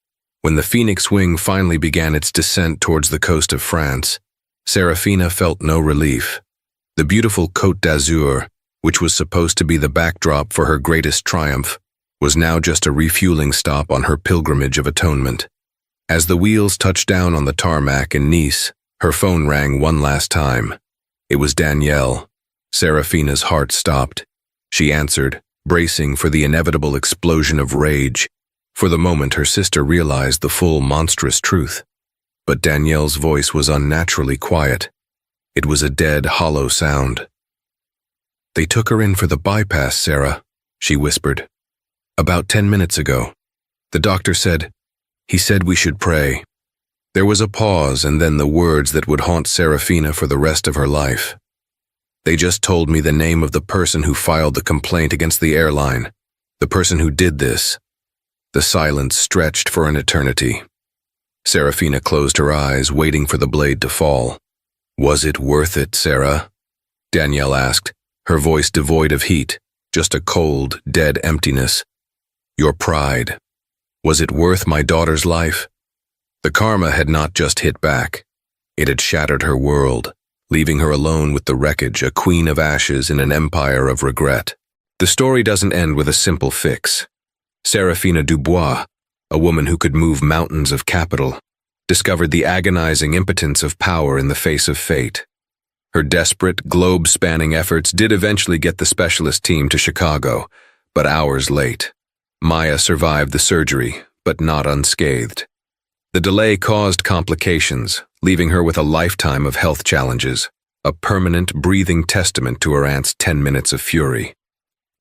When the Phoenix Wing finally began its descent towards the coast of France, Serafina felt no relief. The beautiful Côte d'Azur, which was supposed to be the backdrop for her greatest triumph, was now just a refueling stop on her pilgrimage of atonement. As the wheels touched down on the tarmac in Nice, her phone rang one last time. It was Danielle. Serafina's heart stopped. She answered, bracing for the inevitable explosion of rage. For the moment, her sister realized the full monstrous truth. But Danielle's voice was unnaturally quiet. It was a dead, hollow sound. "They took her in for the bypass, Sarah," she whispered. "About 10 minutes ago. The doctor said, he said we should pray." There was a pause and then the words that would haunt Serafina for the rest of her life. "They just told me the name of the person who filed the complaint against the airline, the person who did this." The silence stretched for an eternity. Serafina closed her eyes, waiting for the blade to fall. "Was it worth it, Sarah?" Danielle asked, her voice devoid of heat, just a cold, dead emptiness. "Your pride. Was it worth my daughter's life?" The karma had not just hit back. It had shattered her world, leaving her alone with the wreckage, a queen of ashes in an empire of regret. The story doesn't end with a simple fix. Serafina Dubois, a woman who could move mountains of capital, discovered the agonizing impotence of power in the face of fate. Her desperate, globe-spanning efforts did eventually get the specialist team to Chicago, but hours late. Maya survived the surgery, but not unscathed. The delay caused complications, leaving her with a lifetime of health challenges, a permanent, breathing testament to her aunt's 10 minutes of fury.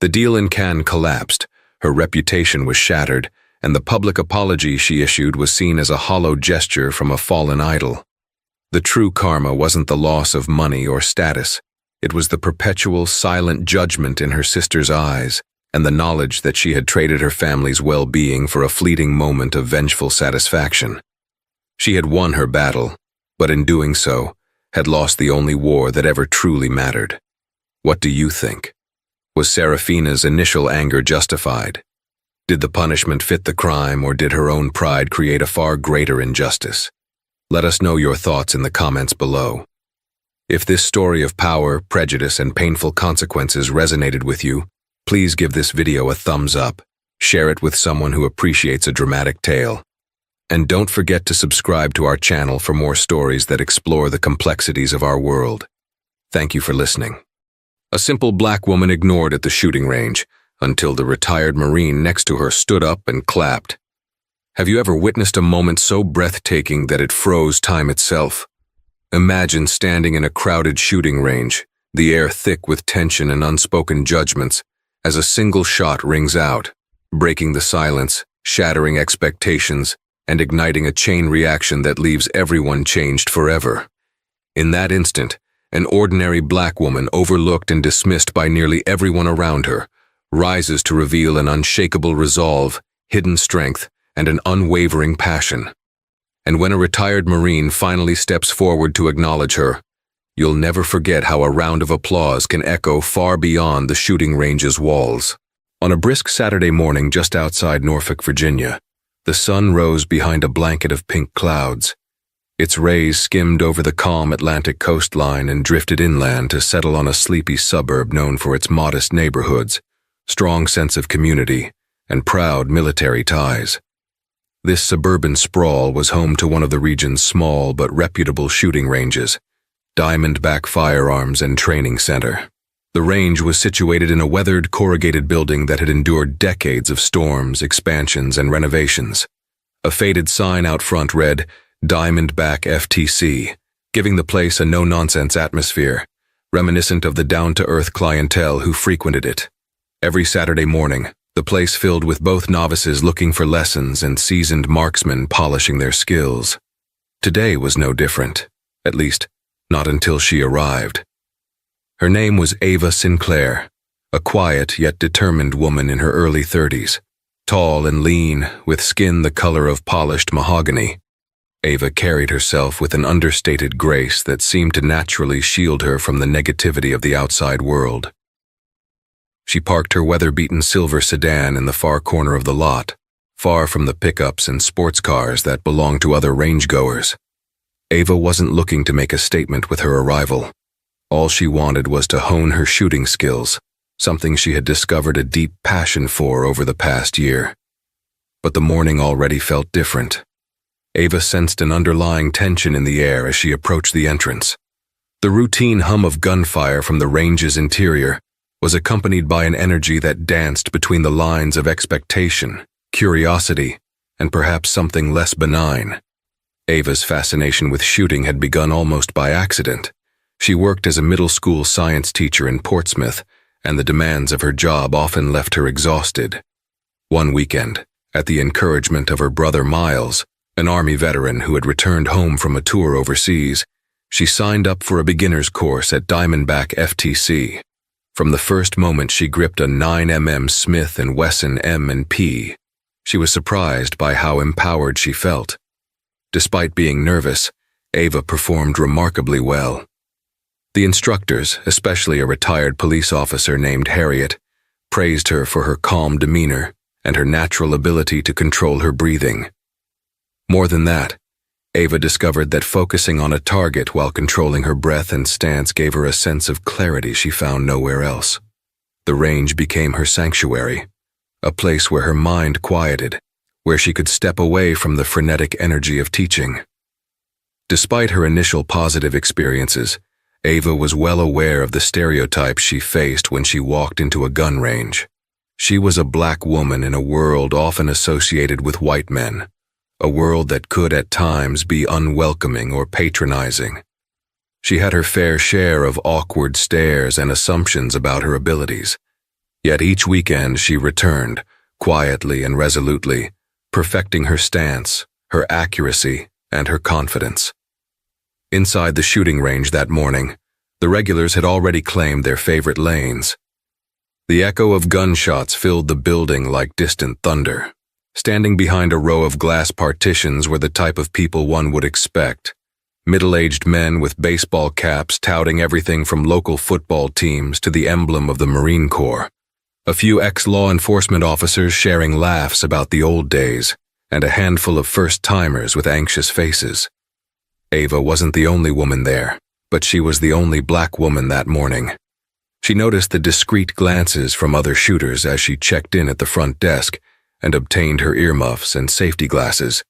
The deal in Cannes collapsed, her reputation was shattered, and the public apology she issued was seen as a hollow gesture from a fallen idol. The true karma wasn't the loss of money or status. It was the perpetual, silent judgment in her sister's eyes, and the knowledge that she had traded her family's well-being for a fleeting moment of vengeful satisfaction. She had won her battle, but in doing so, had lost the only war that ever truly mattered. What do you think? Was Serafina's initial anger justified? Did the punishment fit the crime, or did her own pride create a far greater injustice? Let us know your thoughts in the comments below. If this story of power, prejudice, and painful consequences resonated with you, please give this video a thumbs up, share it with someone who appreciates a dramatic tale. And don't forget to subscribe to our channel for more stories that explore the complexities of our world. Thank you for listening. A simple black woman ignored at the shooting range until the retired Marine next to her stood up and clapped. Have you ever witnessed a moment so breathtaking that it froze time itself? Imagine standing in a crowded shooting range, the air thick with tension and unspoken judgments, as a single shot rings out, breaking the silence, shattering expectations, and igniting a chain reaction that leaves everyone changed forever. In that instant, an ordinary black woman, overlooked and dismissed by nearly everyone around her, rises to reveal an unshakable resolve, hidden strength, and an unwavering passion. And when a retired Marine finally steps forward to acknowledge her, you'll never forget how a round of applause can echo far beyond the shooting range's walls. On a brisk Saturday morning just outside Norfolk, Virginia, the sun rose behind a blanket of pink clouds. Its rays skimmed over the calm Atlantic coastline and drifted inland to settle on a sleepy suburb known for its modest neighborhoods, strong sense of community, and proud military ties. This suburban sprawl was home to one of the region's small but reputable shooting ranges, Diamondback Firearms and Training Center. The range was situated in a weathered, corrugated building that had endured decades of storms, expansions, and renovations. A faded sign out front read, Diamondback FTC, giving the place a no-nonsense atmosphere, reminiscent of the down-to-earth clientele who frequented it. Every Saturday morning, the place filled with both novices looking for lessons and seasoned marksmen polishing their skills. Today was no different, at least, not until she arrived. Her name was Ava Sinclair, a quiet yet determined woman in her early 30s, tall and lean, with skin the color of polished mahogany. Ava carried herself with an understated grace that seemed to naturally shield her from the negativity of the outside world. She parked her weather-beaten silver sedan in the far corner of the lot, far from the pickups and sports cars that belonged to other range-goers. Ava wasn't looking to make a statement with her arrival. All she wanted was to hone her shooting skills, something she had discovered a deep passion for over the past year. But the morning already felt different. Ava sensed an underlying tension in the air as she approached the entrance. The routine hum of gunfire from the range's interior was accompanied by an energy that danced between the lines of expectation, curiosity, and perhaps something less benign. Ava's fascination with shooting had begun almost by accident. She worked as a middle school science teacher in Portsmouth, and the demands of her job often left her exhausted. One weekend, at the encouragement of her brother Miles, an Army veteran who had returned home from a tour overseas, she signed up for a beginner's course at Diamondback FTC. From the first moment she gripped a 9mm Smith & Wesson M&P, she was surprised by how empowered she felt. Despite being nervous, Ava performed remarkably well. The instructors, especially a retired police officer named Harriet, praised her for her calm demeanor and her natural ability to control her breathing. More than that, Ava discovered that focusing on a target while controlling her breath and stance gave her a sense of clarity she found nowhere else. The range became her sanctuary, a place where her mind quieted, where she could step away from the frenetic energy of teaching. Despite her initial positive experiences, Ava was well aware of the stereotypes she faced when she walked into a gun range. She was a black woman in a world often associated with white men, a world that could at times be unwelcoming or patronizing. She had her fair share of awkward stares and assumptions about her abilities. Yet each weekend she returned, quietly and resolutely, perfecting her stance, her accuracy, and her confidence. Inside the shooting range that morning, the regulars had already claimed their favorite lanes. The echo of gunshots filled the building like distant thunder. Standing behind a row of glass partitions were the type of people one would expect. Middle-aged men with baseball caps touting everything from local football teams to the emblem of the Marine Corps. A few ex-law enforcement officers sharing laughs about the old days, and a handful of first-timers with anxious faces. Ava wasn't the only woman there, but she was the only black woman that morning. She noticed the discreet glances from other shooters as she checked in at the front desk and obtained her earmuffs and safety glasses.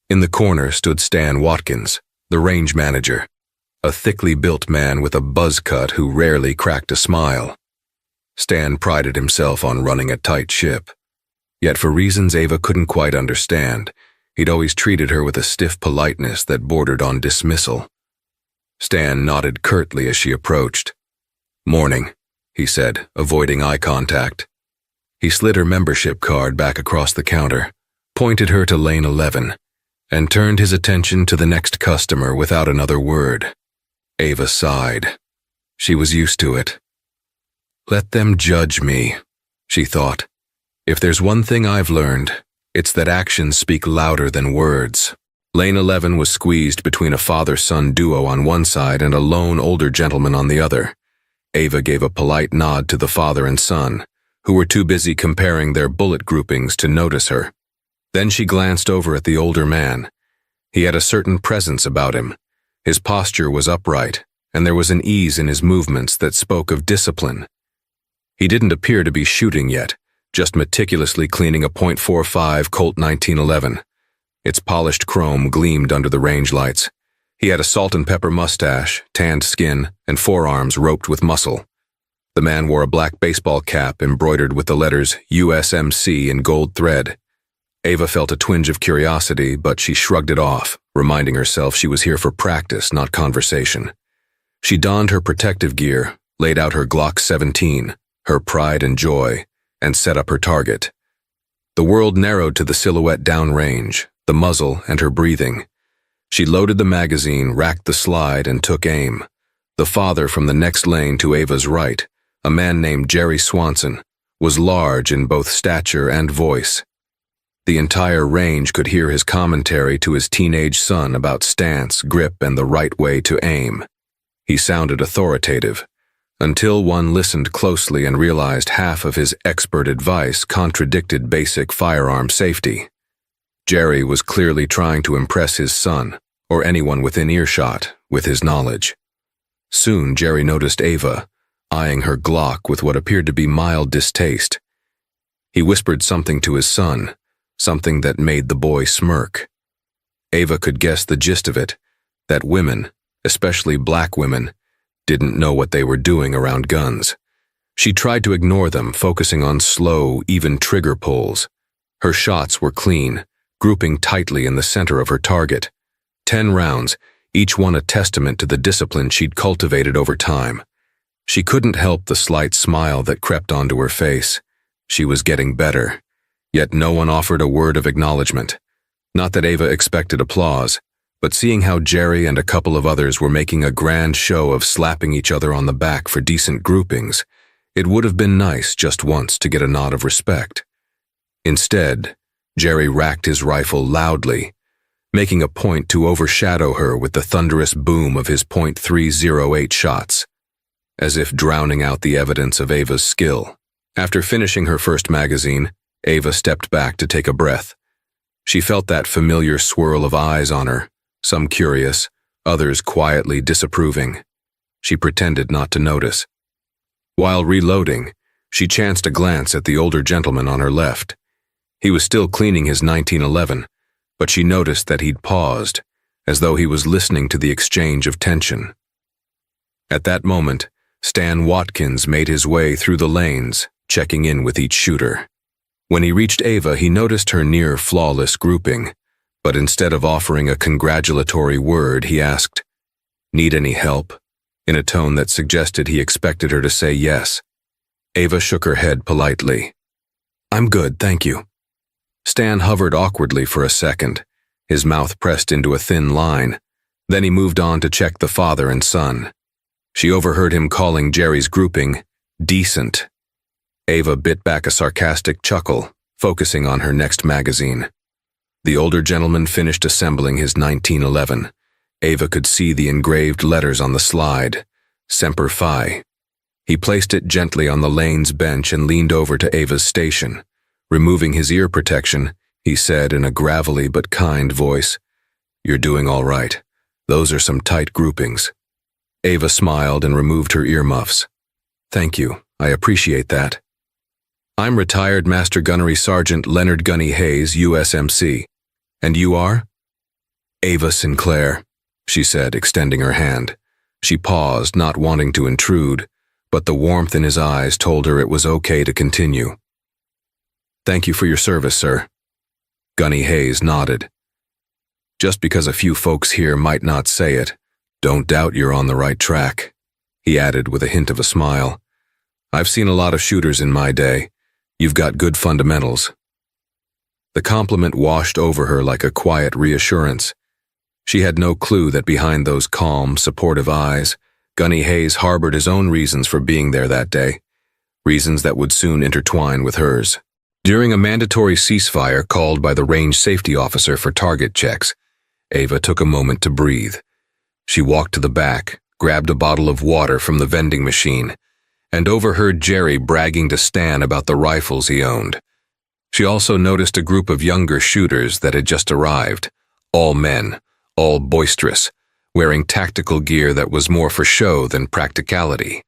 In the corner stood Stan Watkins, the range manager, a thickly built man with a buzz cut who rarely cracked a smile. Stan prided himself on running a tight ship. Yet for reasons Ava couldn't quite understand, he'd always treated her with a stiff politeness that bordered on dismissal. Stan nodded curtly as she approached. "Morning," he said, avoiding eye contact. He slid her membership card back across the counter, pointed her to lane 11, and turned his attention to the next customer without another word. Ava sighed. She was used to it. "Let them judge me," she thought. "If there's one thing I've learned, it's that actions speak louder than words." Lane 11 was squeezed between a father-son duo on one side and a lone older gentleman on the other. Ava gave a polite nod to the father and son, who were too busy comparing their bullet groupings to notice her. Then she glanced over at the older man. He had a certain presence about him. His posture was upright, and there was an ease in his movements that spoke of discipline. He didn't appear to be shooting yet, just meticulously cleaning a .45 Colt 1911. Its polished chrome gleamed under the range lights. He had a salt-and-pepper mustache, tanned skin, and forearms roped with muscle. The man wore a black baseball cap embroidered with the letters USMC in gold thread. Ava felt a twinge of curiosity, but she shrugged it off, reminding herself she was here for practice, not conversation. She donned her protective gear, laid out her Glock 17, her pride and joy, and set up her target. The world narrowed to the silhouette downrange, the muzzle, and her breathing. She loaded the magazine, racked the slide, and took aim. The father from the next lane to Ava's right, a man named Jerry Swanson, was large in both stature and voice. The entire range could hear his commentary to his teenage son about stance, grip, and the right way to aim. He sounded authoritative, until one listened closely and realized half of his expert advice contradicted basic firearm safety. Jerry was clearly trying to impress his son, or anyone within earshot, with his knowledge. Soon Jerry noticed Ava, eyeing her Glock with what appeared to be mild distaste. He whispered something to his son, something that made the boy smirk. Ava could guess the gist of it, that women, especially black women, didn't know what they were doing around guns. She tried to ignore them, focusing on slow, even trigger pulls. Her shots were clean, grouping tightly in the center of her target, 10 rounds, each one a testament to the discipline she'd cultivated over time. She couldn't help the slight smile that crept onto her face. She was getting better, yet no one offered a word of acknowledgement. Not that Ava expected applause, but seeing how Jerry and a couple of others were making a grand show of slapping each other on the back for decent groupings, it would have been nice just once to get a nod of respect. Instead, Jerry racked his rifle loudly, making a point to overshadow her with the thunderous boom of his .308 shots, as if drowning out the evidence of Ava's skill. After finishing her first magazine, Ava stepped back to take a breath. She felt that familiar swirl of eyes on her, some curious, others quietly disapproving. She pretended not to notice. While reloading, she chanced a glance at the older gentleman on her left. He was still cleaning his 1911, but she noticed that he'd paused, as though he was listening to the exchange of tension. At that moment, Stan Watkins made his way through the lanes, checking in with each shooter. When he reached Ava, he noticed her near-flawless grouping, but instead of offering a congratulatory word, he asked, "Need any help?" in a tone that suggested he expected her to say yes. Ava shook her head politely. "I'm good, thank you." Stan hovered awkwardly for a second, his mouth pressed into a thin line. Then he moved on to check the father and son. She overheard him calling Jerry's grouping decent. Ava bit back a sarcastic chuckle, focusing on her next magazine. The older gentleman finished assembling his 1911. Ava could see the engraved letters on the slide, Semper Fi. He placed it gently on the lane's bench and leaned over to Ava's station. Removing his ear protection, he said in a gravelly but kind voice, "You're doing all right. Those are some tight groupings." Ava smiled and removed her earmuffs. "Thank you, I appreciate that. I'm retired Master Gunnery Sergeant Leonard Gunny Hayes, USMC. And you are?" "Ava Sinclair," she said, extending her hand. She paused, not wanting to intrude, but the warmth in his eyes told her it was okay to continue. "Thank you for your service, sir." Gunny Hayes nodded. "Just because a few folks here might not say it, don't doubt you're on the right track," he added with a hint of a smile. "I've seen a lot of shooters in my day. You've got good fundamentals." The compliment washed over her like a quiet reassurance. She had no clue that behind those calm, supportive eyes, Gunny Hayes harbored his own reasons for being there that day, reasons that would soon intertwine with hers. During a mandatory ceasefire called by the range safety officer for target checks, Ava took a moment to breathe. She walked to the back, grabbed a bottle of water from the vending machine, and overheard Jerry bragging to Stan about the rifles he owned. She also noticed a group of younger shooters that had just arrived, all men, all boisterous, wearing tactical gear that was more for show than practicality.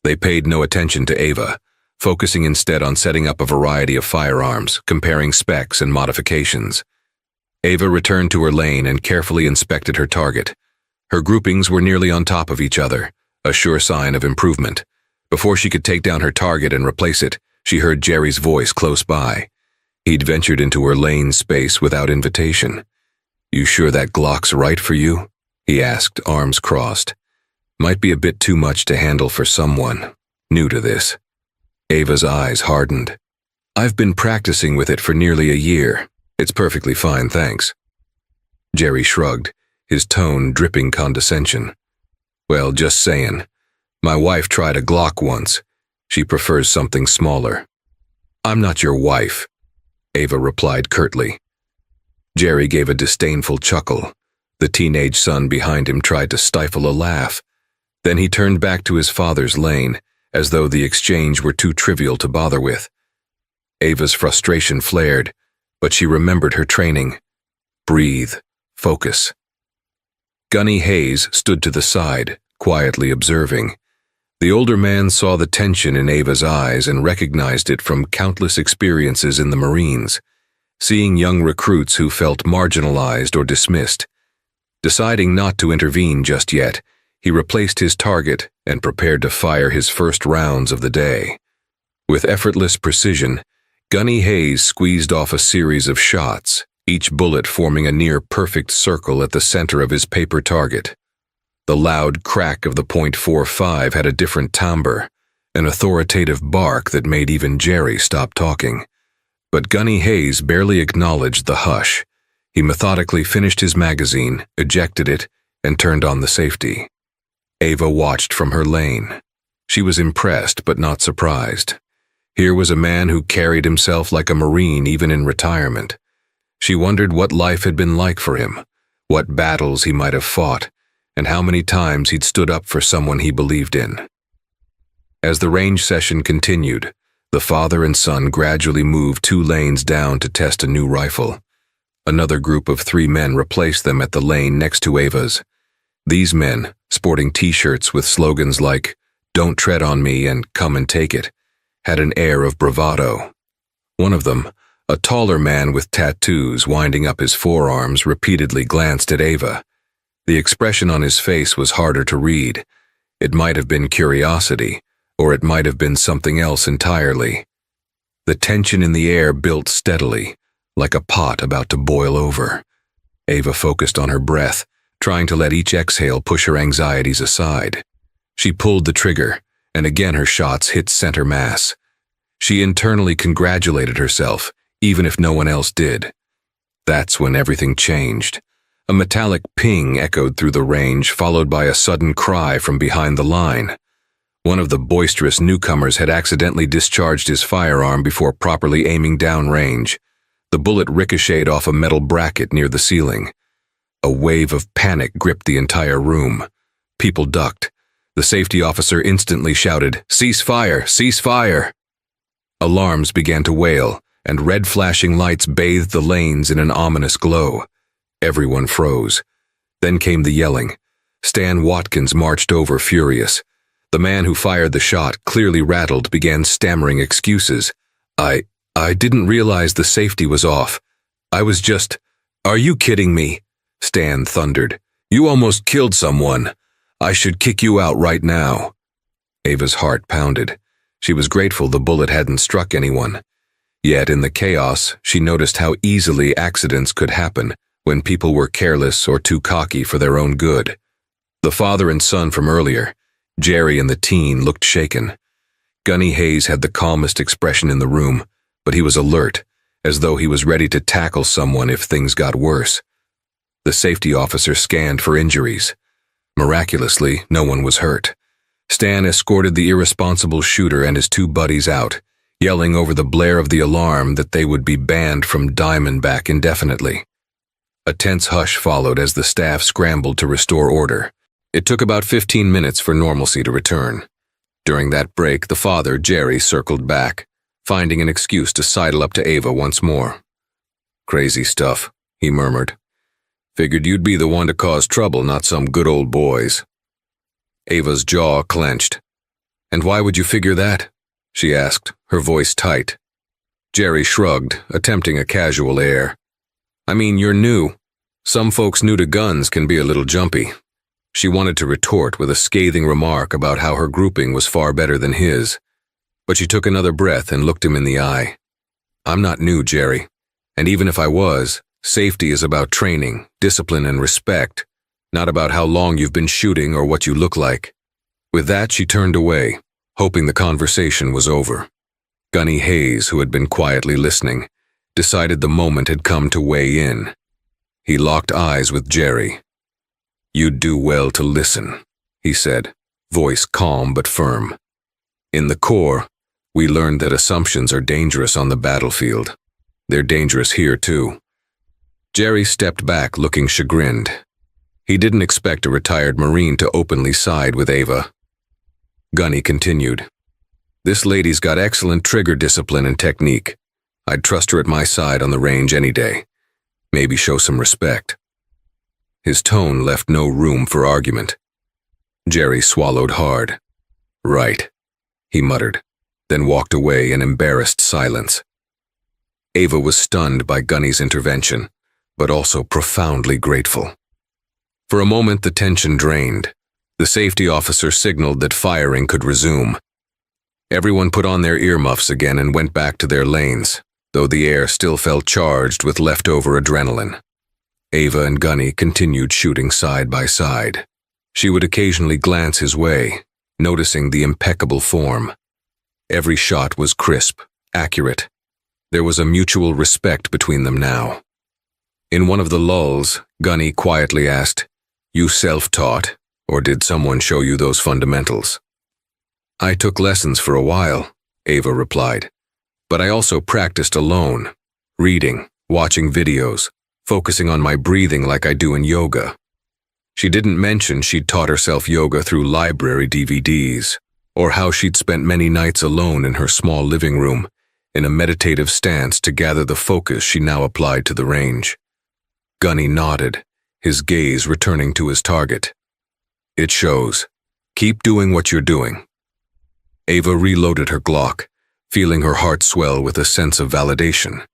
They paid no attention to Ava, focusing instead on setting up a variety of firearms, comparing specs and modifications. Ava returned to her lane and carefully inspected her target. Her groupings were nearly on top of each other, a sure sign of improvement. Before she could take down her target and replace it, she heard Jerry's voice close by. He'd ventured into her lane space without invitation. "You sure that Glock's right for you?" he asked, arms crossed. "Might be a bit too much to handle for someone new to this." Ava's eyes hardened. "I've been practicing with it for nearly a year. It's perfectly fine, thanks." Jerry shrugged, his tone dripping condescension. "Well, just saying. My wife tried a Glock once. She prefers something smaller." "I'm not your wife," Ava replied curtly. Jerry gave a disdainful chuckle. The teenage son behind him tried to stifle a laugh. Then he turned back to his father's lane, as though the exchange were too trivial to bother with. Ava's frustration flared, but she remembered her training. Breathe. Focus. Gunny Hayes stood to the side, quietly observing. The older man saw the tension in Ava's eyes and recognized it from countless experiences in the Marines, seeing young recruits who felt marginalized or dismissed. Deciding not to intervene just yet, he replaced his target and prepared to fire his first rounds of the day. With effortless precision, Gunny Hayes squeezed off a series of shots, each bullet forming a near-perfect circle at the center of his paper target. The loud crack of the .45 had a different timbre, an authoritative bark that made even Jerry stop talking. But Gunny Hayes barely acknowledged the hush. He methodically finished his magazine, ejected it, and turned on the safety. Ava watched from her lane. She was impressed but not surprised. Here was a man who carried himself like a Marine even in retirement. She wondered what life had been like for him, what battles he might have fought, and how many times he'd stood up for someone he believed in. As the range session continued, the father and son gradually moved 2 lanes down to test a new rifle. Another group of 3 men replaced them at the lane next to Ava's. These men, sporting t-shirts with slogans like, "Don't tread on me" and "Come and take it," had an air of bravado. One of them, a taller man with tattoos winding up his forearms, repeatedly glanced at Ava. The expression on his face was harder to read. It might have been curiosity, or it might have been something else entirely. The tension in the air built steadily, like a pot about to boil over. Ava focused on her breath, trying to let each exhale push her anxieties aside. She pulled the trigger, and again her shots hit center mass. She internally congratulated herself, even if no one else did. That's when everything changed. A metallic ping echoed through the range, followed by a sudden cry from behind the line. One of the boisterous newcomers had accidentally discharged his firearm before properly aiming downrange. The bullet ricocheted off a metal bracket near the ceiling. A wave of panic gripped the entire room. People ducked. The safety officer instantly shouted, "Cease fire! Cease fire!" Alarms began to wail, and red flashing lights bathed the lanes in an ominous glow. Everyone froze. Then came the yelling. Stan Watkins marched over, furious. The man who fired the shot, clearly rattled, began stammering excuses. I didn't realize the safety was off. I was just—" "Are you kidding me?" Stan thundered. "You almost killed someone. I should kick you out right now." Ava's heart pounded. She was grateful the bullet hadn't struck anyone. Yet in the chaos, she noticed how easily accidents could happen when people were careless or too cocky for their own good. The father and son from earlier, Jerry and the teen, looked shaken. Gunny Hayes had the calmest expression in the room, but he was alert, as though he was ready to tackle someone if things got worse. The safety officer scanned for injuries. Miraculously, no one was hurt. Stan escorted the irresponsible shooter and his 2 buddies out, yelling over the blare of the alarm that they would be banned from Diamondback indefinitely. A tense hush followed as the staff scrambled to restore order. It took about 15 minutes for normalcy to return. During that break, the father, Jerry, circled back, finding an excuse to sidle up to Ava once more. "Crazy stuff," he murmured. "Figured you'd be the one to cause trouble, not some good old boys." Ava's jaw clenched. "And why would you figure that?" she asked, her voice tight. Jerry shrugged, attempting a casual air. "I mean, you're new. Some folks new to guns can be a little jumpy." She wanted to retort with a scathing remark about how her grouping was far better than his, but she took another breath and looked him in the eye. "I'm not new, Jerry, and even if I was, safety is about training, discipline, and respect, not about how long you've been shooting or what you look like." With that, she turned away, hoping the conversation was over. Gunny Hayes, who had been quietly listening, decided the moment had come to weigh in. He locked eyes with Jerry. "You'd do well to listen," he said, voice calm but firm. "In the Corps, we learned that assumptions are dangerous on the battlefield. They're dangerous here, too." Jerry stepped back, looking chagrined. He didn't expect a retired Marine to openly side with Ava. Gunny continued, "This lady's got excellent trigger discipline and technique. I'd trust her at my side on the range any day. Maybe show some respect." His tone left no room for argument. Jerry swallowed hard. "Right," he muttered, then walked away in embarrassed silence. Ava was stunned by Gunny's intervention, but also profoundly grateful. For a moment, the tension drained. The safety officer signaled that firing could resume. Everyone put on their earmuffs again and went back to their lanes. though the air still felt charged with leftover adrenaline. Ava and Gunny continued shooting side by side. She would occasionally glance his way, noticing the impeccable form. Every shot was crisp, accurate. There was a mutual respect between them now. In one of the lulls, Gunny quietly asked, "You self-taught, or did someone show you those fundamentals?" "I took lessons for a while," Ava replied. "But I also practiced alone, reading, watching videos, focusing on my breathing like I do in yoga." She didn't mention she'd taught herself yoga through library DVDs, or how she'd spent many nights alone in her small living room, in a meditative stance to gather the focus she now applied to the range. Gunny nodded, his gaze returning to his target. "It shows. Keep doing what you're doing." Ava reloaded her Glock, feeling her heart swell with a sense of validation.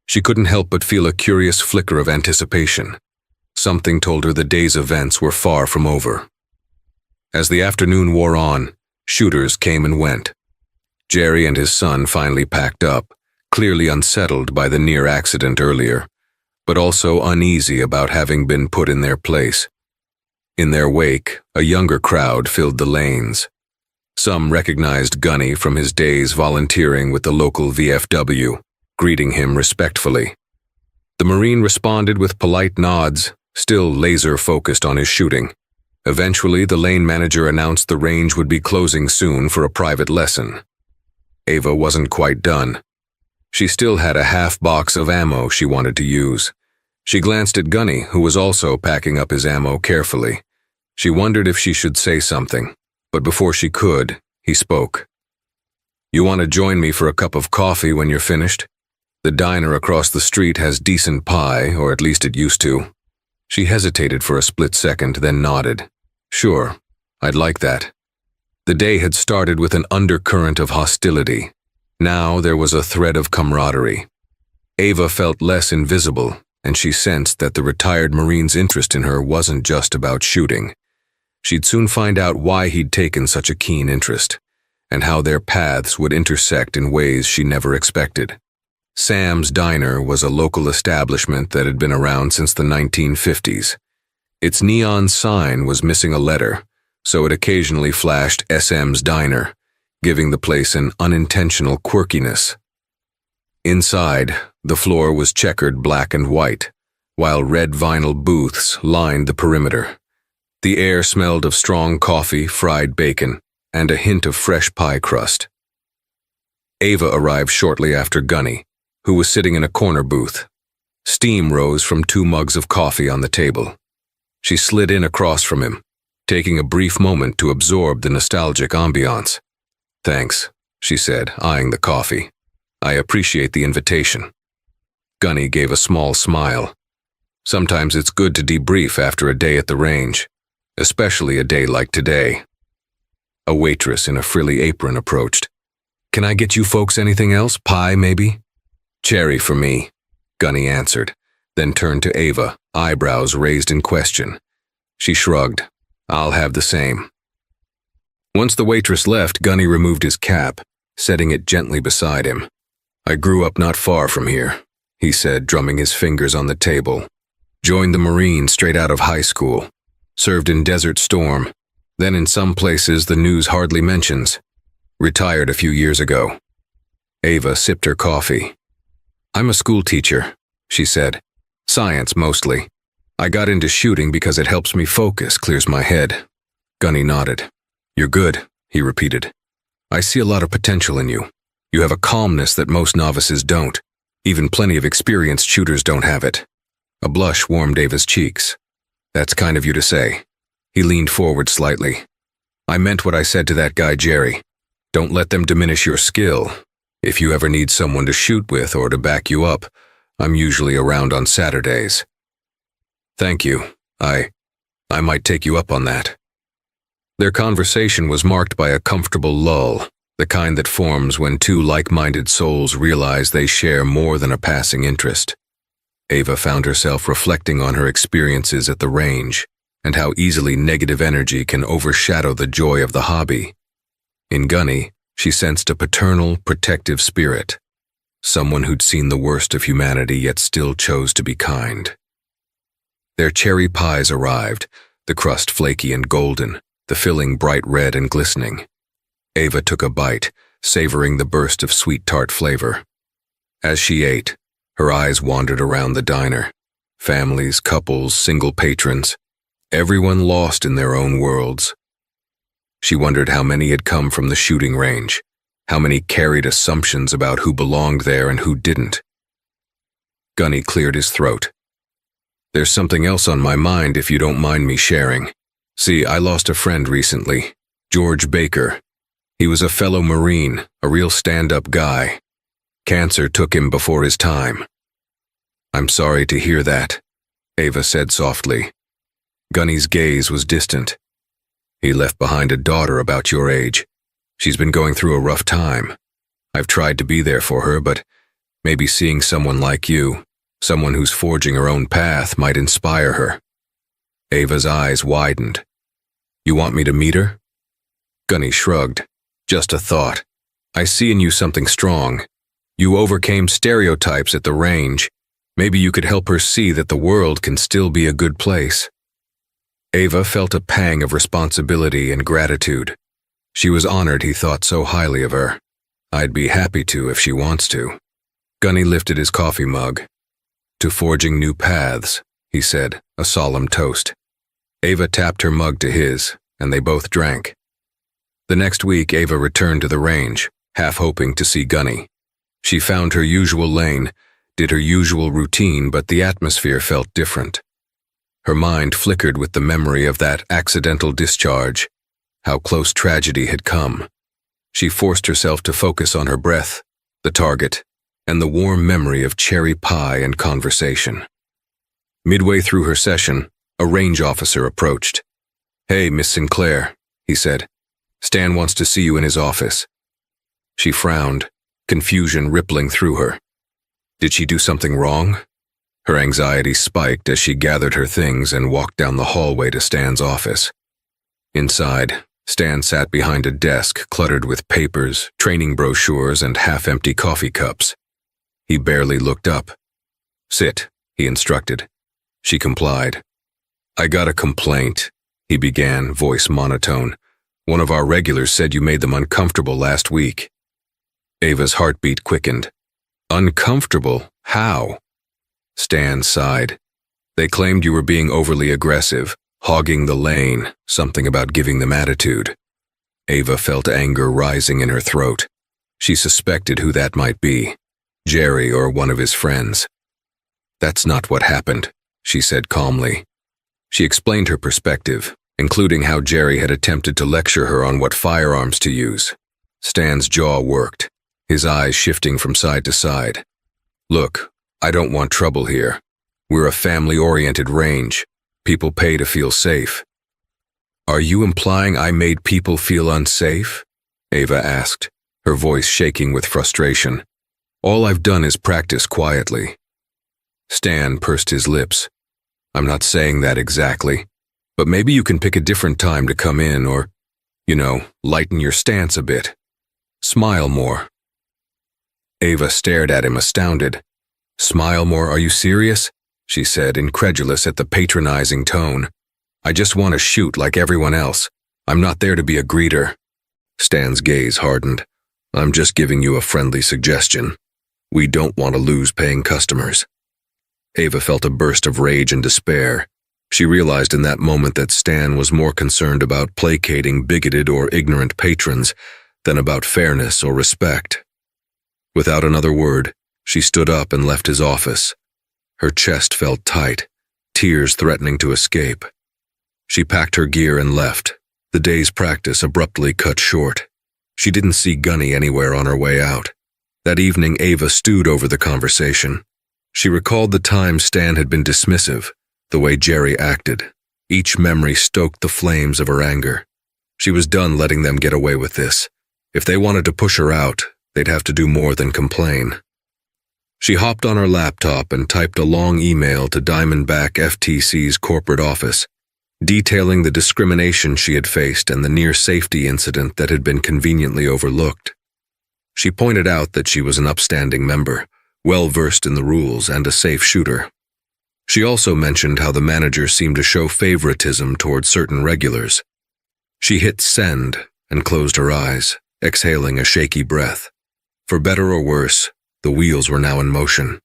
She couldn't help but feel a curious flicker of anticipation. Something told her the day's events were far from over. As the afternoon wore on, shooters came and went. Jerry and his son finally packed up, clearly unsettled by the near accident earlier, but also uneasy about having been put in their place. In their wake, a younger crowd filled the lanes. Some recognized Gunny from his days volunteering with the local VFW, greeting him respectfully. The Marine responded with polite nods, still laser-focused on his shooting. Eventually, the lane manager announced the range would be closing soon for a private lesson. Ava wasn't quite done. She still had a half box of ammo she wanted to use. She glanced at Gunny, who was also packing up his ammo carefully. She wondered if she should say something, but before she could, he spoke. "You want to join me for a cup of coffee when you're finished? The diner across the street has decent pie, or at least it used to." She hesitated for a split second, then nodded. "Sure, I'd like that." The day had started with an undercurrent of hostility. Now there was a thread of camaraderie. Ava felt less invisible, and she sensed that the retired Marine's interest in her wasn't just about shooting. She'd soon find out why he'd taken such a keen interest, and how their paths would intersect in ways she never expected. Sam's Diner was a local establishment that had been around since the 1950s. Its neon sign was missing a letter, so it occasionally flashed SM's Diner, giving the place an unintentional quirkiness. Inside, the floor was checkered black and white, while red vinyl booths lined the perimeter. The air smelled of strong coffee, fried bacon, and a hint of fresh pie crust. Ava arrived shortly after Gunny, who was sitting in a corner booth. Steam rose from 2 mugs of coffee on the table. She slid in across from him, taking a brief moment to absorb the nostalgic ambiance. "Thanks," she said, eyeing the coffee. "I appreciate the invitation." Gunny gave a small smile. Sometimes it's good to debrief after a day at the range, especially a day like today. A waitress in a frilly apron approached. "Can I get you folks anything else? Pie, maybe?" "Cherry for me," Gunny answered, then turned to Ava, eyebrows raised in question. She shrugged. "I'll have the same." Once the waitress left, Gunny removed his cap, setting it gently beside him. "I grew up not far from here," he said, drumming his fingers on the table. "Joined the Marines straight out of high school. Served in Desert Storm. Then in some places the news hardly mentions. Retired a few years ago." Ava sipped her coffee. "I'm a school teacher," she said. "Science, mostly. I got into shooting because it helps me focus, clears my head." Gunny nodded. "You're good," he repeated. "I see a lot of potential in you. You have a calmness that most novices don't. Even plenty of experienced shooters don't have it." A blush warmed Ava's cheeks. "That's kind of you to say." He leaned forward slightly. "I meant what I said to that guy Jerry. Don't let them diminish your skill. If you ever need someone to shoot with or to back you up, I'm usually around on Saturdays." "Thank you. I might take you up on that." Their conversation was marked by a comfortable lull, the kind that forms when two like-minded souls realize they share more than a passing interest. Ava found herself reflecting on her experiences at the range and how easily negative energy can overshadow the joy of the hobby. In Gunny, she sensed a paternal, protective spirit. someone who'd seen the worst of humanity yet still chose to be kind. Their cherry pies arrived, the crust flaky and golden, the filling bright red and glistening. Ava took a bite, savoring the burst of sweet tart flavor. As she ate, her eyes wandered around the diner. Families, couples, single patrons, everyone lost in their own worlds. She wondered how many had come from the shooting range, how many carried assumptions about who belonged there and who didn't. Gunny cleared his throat. "There's something else on my mind if you don't mind me sharing. See, I lost a friend recently, George Baker. He was a fellow Marine, a real stand-up guy. Cancer took him before his time." "I'm sorry to hear that," Ava said softly. Gunny's gaze was distant. "He left behind a daughter about your age. She's been going through a rough time. I've tried to be there for her, but maybe seeing someone like you, someone who's forging her own path, might inspire her." Ava's eyes widened. "You want me to meet her?" Gunny shrugged. "Just a thought. I see in you something strong. You overcame stereotypes at the range. Maybe you could help her see that the world can still be a good place." Ava felt a pang of responsibility and gratitude. She was honored he thought so highly of her. "I'd be happy to if she wants to." Gunny lifted his coffee mug. "To forging new paths," he said, a solemn toast. Ava tapped her mug to his, and they both drank. The next week, Ava returned to the range, half hoping to see Gunny. She found her usual lane, did her usual routine, but the atmosphere felt different. Her mind flickered with the memory of that accidental discharge, how close tragedy had come. She forced herself to focus on her breath, the target, and the warm memory of cherry pie and conversation. Midway through her session, a range officer approached. "Hey, Miss Sinclair," he said. "Stan wants to see you in his office." She frowned, confusion rippling through her. Did she do something wrong? Her anxiety spiked as she gathered her things and walked down the hallway to Stan's office. Inside, Stan sat behind a desk cluttered with papers, training brochures, and half-empty coffee cups. He barely looked up. "Sit," he instructed. She complied. "I got a complaint," he began, voice monotone. "One of our regulars said you made them uncomfortable last week." Ava's heartbeat quickened. "Uncomfortable? How?" Stan sighed. "They claimed you were being overly aggressive, hogging the lane, something about giving them attitude." Ava felt anger rising in her throat. She suspected who that might be, Jerry or one of his friends. "That's not what happened," she said calmly. She explained her perspective, including how Jerry had attempted to lecture her on what firearms to use. Stan's jaw worked, his eyes shifting from side to side. "Look, I don't want trouble here. We're a family-oriented range. People pay to feel safe." "Are you implying I made people feel unsafe?" Ava asked, her voice shaking with frustration. "All I've done is practice quietly." Stan pursed his lips. "I'm not saying that exactly, but maybe you can pick a different time to come in or, lighten your stance a bit. Smile more." Ava stared at him astounded. "Smile more? Are you serious?" she said, incredulous at the patronizing tone. "I just want to shoot like everyone else. I'm not there to be a greeter." Stan's gaze hardened. "I'm just giving you a friendly suggestion. We don't want to lose paying customers." Ava felt a burst of rage and despair. She realized in that moment that Stan was more concerned about placating bigoted or ignorant patrons than about fairness or respect. Without another word, she stood up and left his office. Her chest felt tight, tears threatening to escape. She packed her gear and left, the day's practice abruptly cut short. She didn't see Gunny anywhere on her way out. That evening, Ava stewed over the conversation. She recalled the times Stan had been dismissive, the way Jerry acted. Each memory stoked the flames of her anger. She was done letting them get away with this. If they wanted to push her out, they'd have to do more than complain. She hopped on her laptop and typed a long email to Diamondback FTC's corporate office, detailing the discrimination she had faced and the near-safety incident that had been conveniently overlooked. She pointed out that she was an upstanding member, well-versed in the rules and a safe shooter. She also mentioned how the manager seemed to show favoritism toward certain regulars. She hit send and closed her eyes, exhaling a shaky breath. For better or worse, the wheels were now in motion.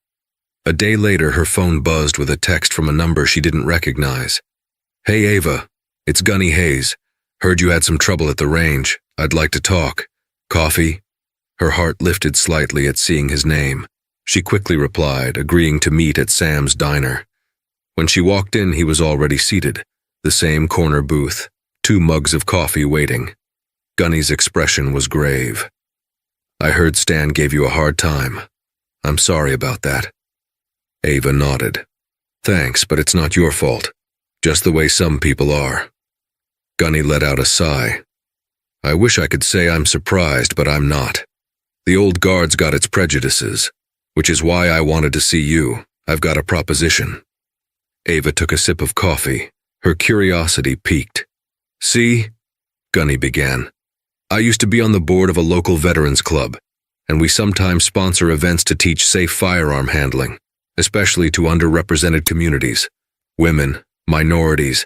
A day later, her phone buzzed with a text from a number she didn't recognize. "Hey Ava, it's Gunny Hayes. Heard you had some trouble at the range. I'd like to talk. Coffee?" Her heart lifted slightly at seeing his name. She quickly replied, agreeing to meet at Sam's diner. When she walked in, he was already seated, the same corner booth, 2 mugs of coffee waiting. Gunny's expression was grave. "I heard Stan gave you a hard time. I'm sorry about that." Ava nodded. "Thanks, but it's not your fault. Just the way some people are." Gunny let out a sigh. "I wish I could say I'm surprised, but I'm not. The old guard's got its prejudices, which is why I wanted to see you. I've got a proposition." Ava took a sip of coffee. Her curiosity piqued. "See?" Gunny began. "I used to be on the board of a local veterans club, and we sometimes sponsor events to teach safe firearm handling, especially to underrepresented communities, women, minorities,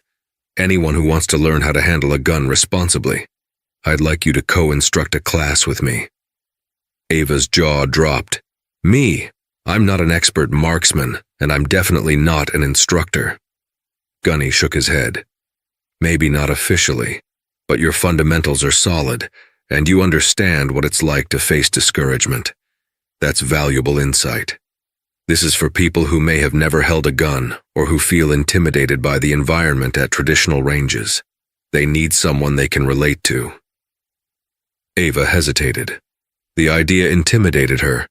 anyone who wants to learn how to handle a gun responsibly. I'd like you to co-instruct a class with me." Ava's jaw dropped. "Me? I'm not an expert marksman, and I'm definitely not an instructor." Gunny shook his head. "Maybe not officially, but your fundamentals are solid, and you understand what it's like to face discouragement. That's valuable insight. This is for people who may have never held a gun or who feel intimidated by the environment at traditional ranges. They need someone they can relate to." Ava hesitated. The idea intimidated her.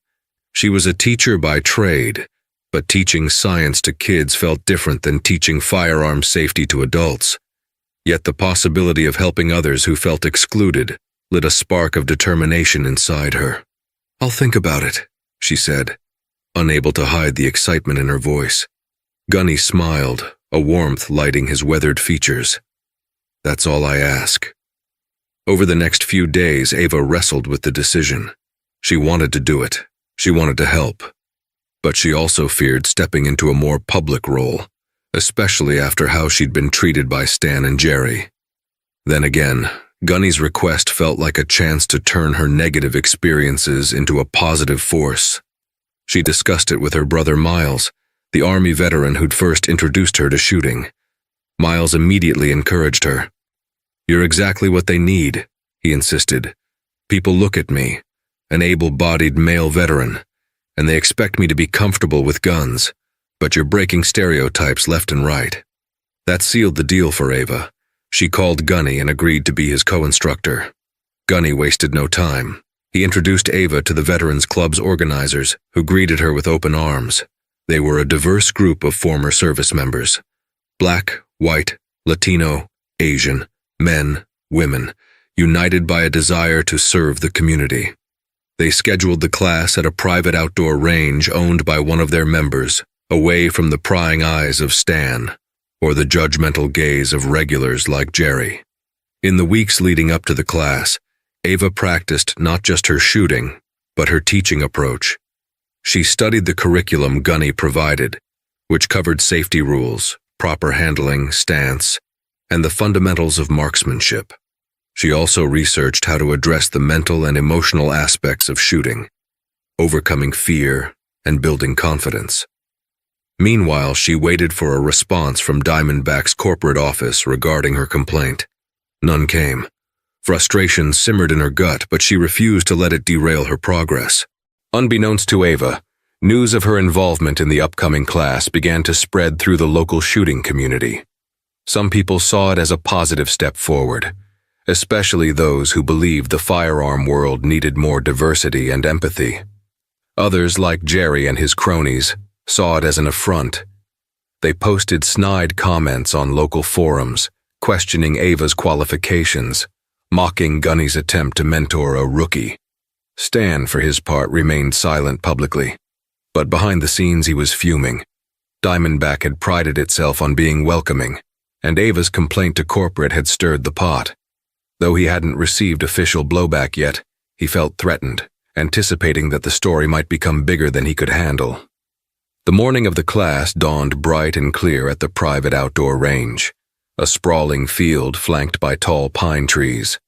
She was a teacher by trade, but teaching science to kids felt different than teaching firearm safety to adults. Yet the possibility of helping others who felt excluded lit a spark of determination inside her. "I'll think about it," she said, unable to hide the excitement in her voice. Gunny smiled, a warmth lighting his weathered features. "That's all I ask." Over the next few days, Ava wrestled with the decision. She wanted to do it. She wanted to help. But she also feared stepping into a more public role, especially after how she'd been treated by Stan and Jerry. Then again, Gunny's request felt like a chance to turn her negative experiences into a positive force. She discussed it with her brother Miles, the Army veteran who'd first introduced her to shooting. Miles immediately encouraged her. "You're exactly what they need," he insisted. "People look at me, an able-bodied male veteran, and they expect me to be comfortable with guns, but you're breaking stereotypes left and right." That sealed the deal for Ava. She called Gunny and agreed to be his co-instructor. Gunny wasted no time. He introduced Ava to the Veterans Club's organizers, who greeted her with open arms. They were a diverse group of former service members. Black, white, Latino, Asian, men, women, united by a desire to serve the community. They scheduled the class at a private outdoor range owned by one of their members, away from the prying eyes of Stan, or the judgmental gaze of regulars like Jerry. In the weeks leading up to the class, Ava practiced not just her shooting, but her teaching approach. She studied the curriculum Gunny provided, which covered safety rules, proper handling, stance, and the fundamentals of marksmanship. She also researched how to address the mental and emotional aspects of shooting, overcoming fear and building confidence. Meanwhile, she waited for a response from Diamondback's corporate office regarding her complaint. None came. Frustration simmered in her gut, but she refused to let it derail her progress. Unbeknownst to Ava, news of her involvement in the upcoming class began to spread through the local shooting community. Some people saw it as a positive step forward, especially those who believed the firearm world needed more diversity and empathy. Others, like Jerry and his cronies, saw it as an affront. They posted snide comments on local forums, questioning Ava's qualifications, mocking Gunny's attempt to mentor a rookie. Stan, for his part, remained silent publicly, but behind the scenes he was fuming. Diamondback had prided itself on being welcoming, and Ava's complaint to corporate had stirred the pot. Though he hadn't received official blowback yet, he felt threatened, anticipating that the story might become bigger than he could handle. The morning of the class dawned bright and clear at the private outdoor range, a sprawling field flanked by tall pine trees.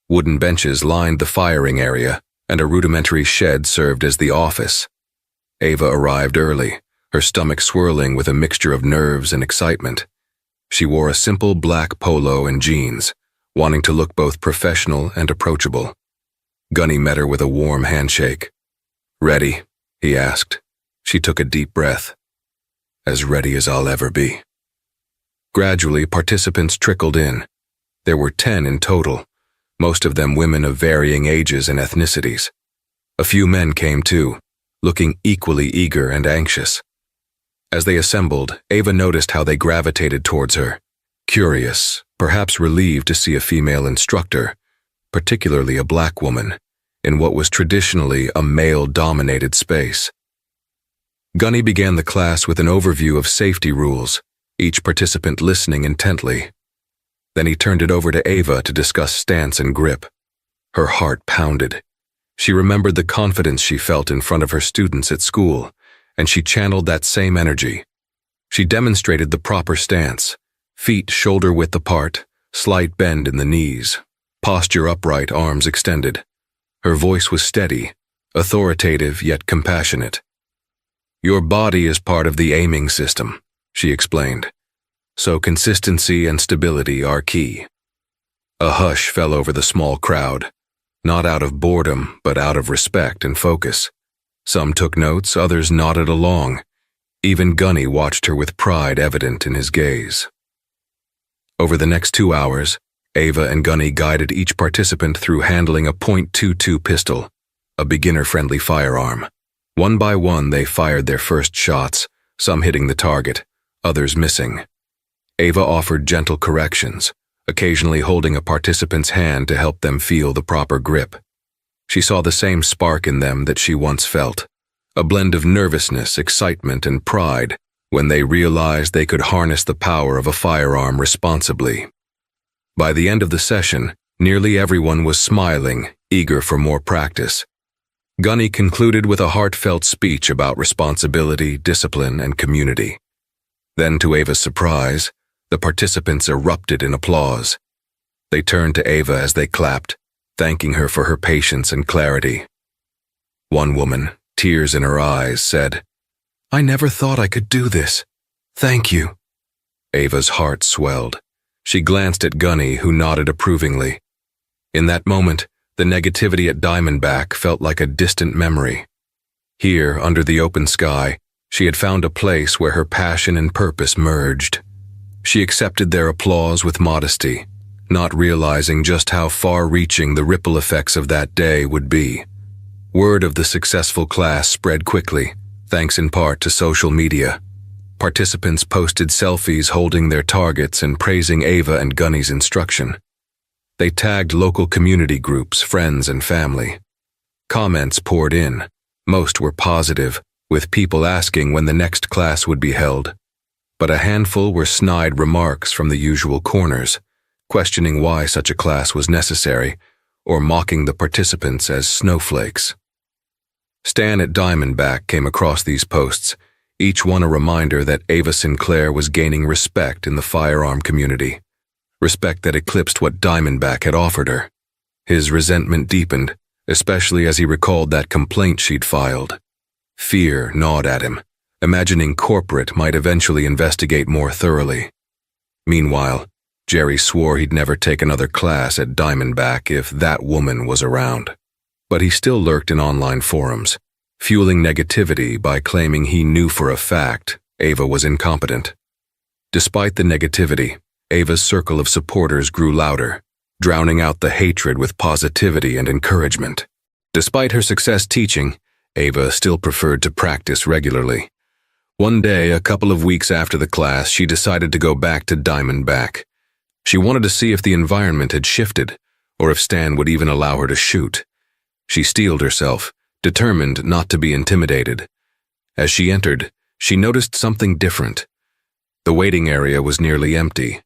Wooden benches lined the firing area, and a rudimentary shed served as the office. Ava arrived early, her stomach swirling with a mixture of nerves and excitement. She wore a simple black polo and jeans, wanting to look both professional and approachable. Gunny met her with a warm handshake. "Ready?" he asked. She took a deep breath. "As ready as I'll ever be." Gradually, participants trickled in. There were 10 in total, most of them women of varying ages and ethnicities. A few men came too, looking equally eager and anxious. As they assembled, Ava noticed how they gravitated towards her, curious, perhaps relieved to see a female instructor, particularly a black woman, in what was traditionally a male-dominated space. Gunny began the class with an overview of safety rules, each participant listening intently. Then he turned it over to Ava to discuss stance and grip. Her heart pounded. She remembered the confidence she felt in front of her students at school, and she channeled that same energy. She demonstrated the proper stance, feet shoulder-width apart, slight bend in the knees, posture upright, arms extended. Her voice was steady, authoritative yet compassionate. "Your body is part of the aiming system," she explained. "So consistency and stability are key." A hush fell over the small crowd, not out of boredom, but out of respect and focus. Some took notes, others nodded along. Even Gunny watched her with pride evident in his gaze. Over the next 2 hours, Ava and Gunny guided each participant through handling a .22 pistol, a beginner-friendly firearm. One by one, they fired their first shots, some hitting the target, others missing. Ava offered gentle corrections, occasionally holding a participant's hand to help them feel the proper grip. She saw the same spark in them that she once felt, a blend of nervousness, excitement, and pride when they realized they could harness the power of a firearm responsibly. By the end of the session, nearly everyone was smiling, eager for more practice. Gunny concluded with a heartfelt speech about responsibility, discipline, and community. Then, to Ava's surprise, the participants erupted in applause. They turned to Ava as they clapped, thanking her for her patience and clarity. One woman, tears in her eyes, said, "I never thought I could do this. Thank you." Ava's heart swelled. She glanced at Gunny, who nodded approvingly. In that moment, the negativity at Diamondback felt like a distant memory. Here, under the open sky, she had found a place where her passion and purpose merged. She accepted their applause with modesty, not realizing just how far-reaching the ripple effects of that day would be. Word of the successful class spread quickly, thanks in part to social media. Participants posted selfies holding their targets and praising Ava and Gunny's instruction. They tagged local community groups, friends, and family. Comments poured in. Most were positive, with people asking when the next class would be held. But a handful were snide remarks from the usual corners, questioning why such a class was necessary, or mocking the participants as snowflakes. Stan at Diamondback came across these posts, each one a reminder that Ava Sinclair was gaining respect in the firearm community, respect that eclipsed what Diamondback had offered her. His resentment deepened, especially as he recalled that complaint she'd filed. Fear gnawed at him, imagining corporate might eventually investigate more thoroughly. Meanwhile, Jerry swore he'd never take another class at Diamondback if that woman was around. But he still lurked in online forums, fueling negativity by claiming he knew for a fact Ava was incompetent. Despite the negativity, Ava's circle of supporters grew louder, drowning out the hatred with positivity and encouragement. Despite her success teaching, Ava still preferred to practice regularly. One day, a couple of weeks after the class, she decided to go back to Diamondback. She wanted to see if the environment had shifted, or if Stan would even allow her to shoot. She steeled herself, determined not to be intimidated. As she entered, she noticed something different. The waiting area was nearly empty.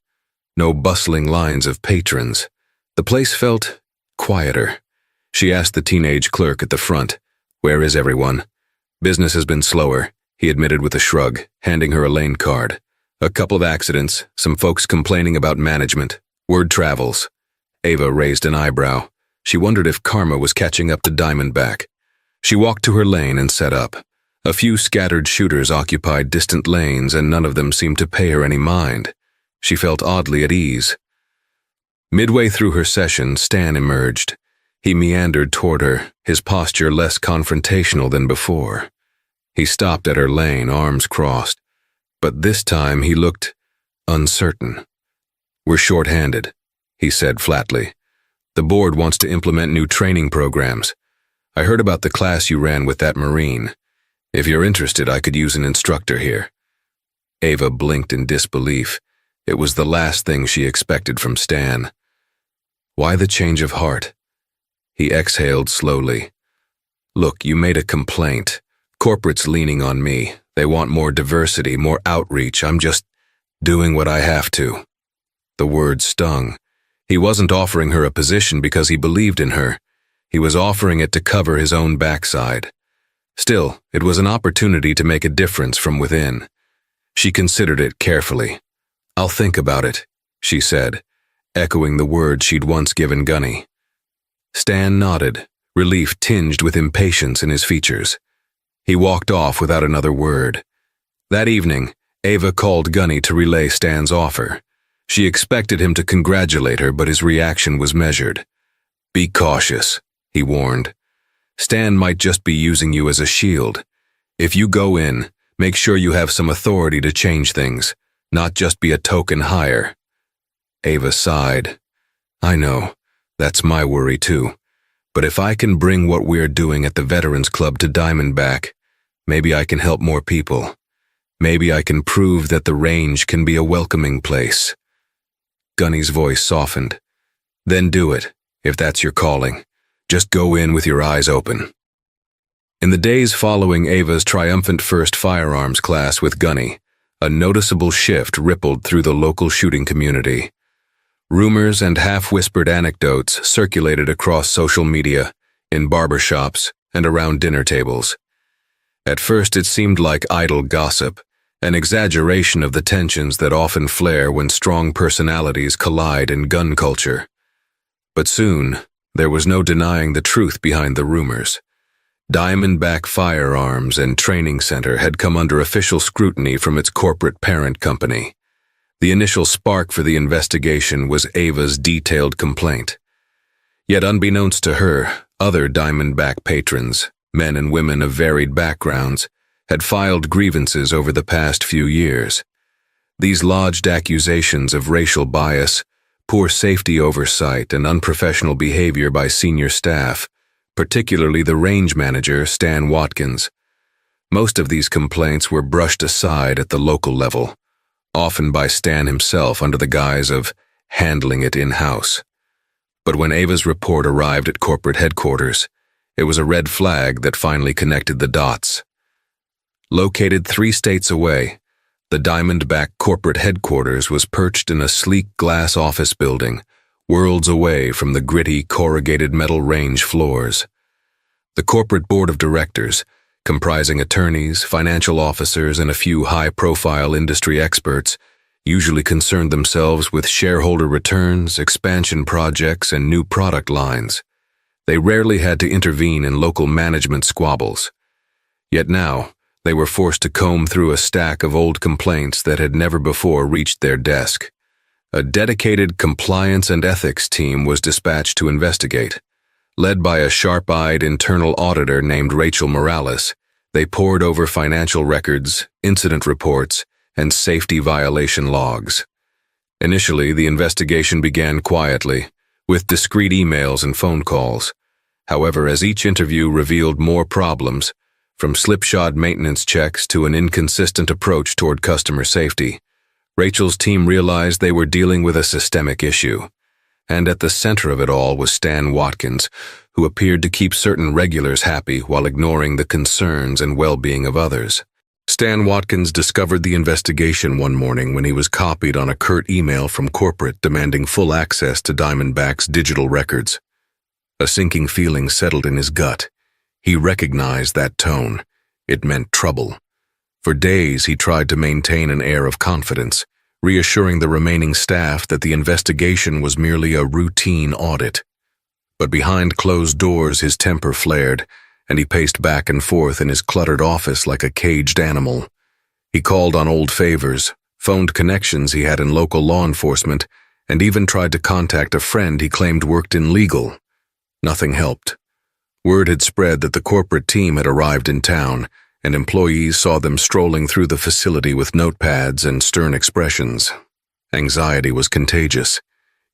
No bustling lines of patrons. The place felt quieter. She asked the teenage clerk at the front, "Where is everyone?" "Business has been slower," he admitted with a shrug, handing her a lane card. "A couple of accidents, some folks complaining about management. Word travels." Ava raised an eyebrow. She wondered if karma was catching up to Diamondback. She walked to her lane and set up. A few scattered shooters occupied distant lanes, and none of them seemed to pay her any mind. She felt oddly at ease. Midway through her session, Stan emerged. He meandered toward her, his posture less confrontational than before. He stopped at her lane, arms crossed. But this time he looked uncertain. "We're short-handed," he said flatly. "The board wants to implement new training programs. I heard about the class you ran with that Marine. If you're interested, I could use an instructor here." Ava blinked in disbelief. It was the last thing she expected from Stan. Why the change of heart? He exhaled slowly. "Look, you made a complaint. Corporate's leaning on me. They want more diversity, more outreach. I'm just doing what I have to." The words stung. He wasn't offering her a position because he believed in her. He was offering it to cover his own backside. Still, it was an opportunity to make a difference from within. She considered it carefully. "I'll think about it," she said, echoing the words she'd once given Gunny. Stan nodded, relief tinged with impatience in his features. He walked off without another word. That evening, Ava called Gunny to relay Stan's offer. She expected him to congratulate her, but his reaction was measured. "Be cautious," he warned. "Stan might just be using you as a shield. If you go in, make sure you have some authority to change things, not just be a token hire." Ava sighed. "I know. That's my worry too. But if I can bring what we're doing at the Veterans Club to Diamondback, maybe I can help more people. Maybe I can prove that the range can be a welcoming place." Gunny's voice softened. "Then do it, if that's your calling. Just go in with your eyes open." In the days following Ava's triumphant first firearms class with Gunny, a noticeable shift rippled through the local shooting community. Rumors and half-whispered anecdotes circulated across social media, in barbershops, and around dinner tables. At first it seemed like idle gossip, an exaggeration of the tensions that often flare when strong personalities collide in gun culture. But soon, there was no denying the truth behind the rumors. Diamondback Firearms and Training Center had come under official scrutiny from its corporate parent company. The initial spark for the investigation was Ava's detailed complaint. Yet unbeknownst to her, other Diamondback patrons, men and women of varied backgrounds, had filed grievances over the past few years. These lodged accusations of racial bias, poor safety oversight, and unprofessional behavior by senior staff, particularly the range manager, Stan Watkins. Most of these complaints were brushed aside at the local level, often by Stan himself under the guise of handling it in-house. But when Ava's report arrived at corporate headquarters, it was a red flag that finally connected the dots. Located 3 states away, the Diamondback corporate headquarters was perched in a sleek glass office building, worlds away from the gritty corrugated metal range floors. The corporate board of directors, comprising attorneys, financial officers, and a few high-profile industry experts, usually concerned themselves with shareholder returns, expansion projects, and new product lines. They rarely had to intervene in local management squabbles. Yet now, they were forced to comb through a stack of old complaints that had never before reached their desk. A dedicated compliance and ethics team was dispatched to investigate. Led by a sharp-eyed internal auditor named Rachel Morales, they pored over financial records, incident reports, and safety violation logs. Initially, the investigation began quietly, with discreet emails and phone calls. However, as each interview revealed more problems, from slipshod maintenance checks to an inconsistent approach toward customer safety, Rachel's team realized they were dealing with a systemic issue. And at the center of it all was Stan Watkins, who appeared to keep certain regulars happy while ignoring the concerns and well-being of others. Stan Watkins discovered the investigation one morning when he was copied on a curt email from corporate demanding full access to Diamondback's digital records. A sinking feeling settled in his gut. He recognized that tone. It meant trouble. For days he tried to maintain an air of confidence, reassuring the remaining staff that the investigation was merely a routine audit. But behind closed doors his temper flared, and he paced back and forth in his cluttered office like a caged animal. He called on old favors, phoned connections he had in local law enforcement, and even tried to contact a friend he claimed worked in legal. Nothing helped. Word had spread that the corporate team had arrived in town, and employees saw them strolling through the facility with notepads and stern expressions. Anxiety was contagious.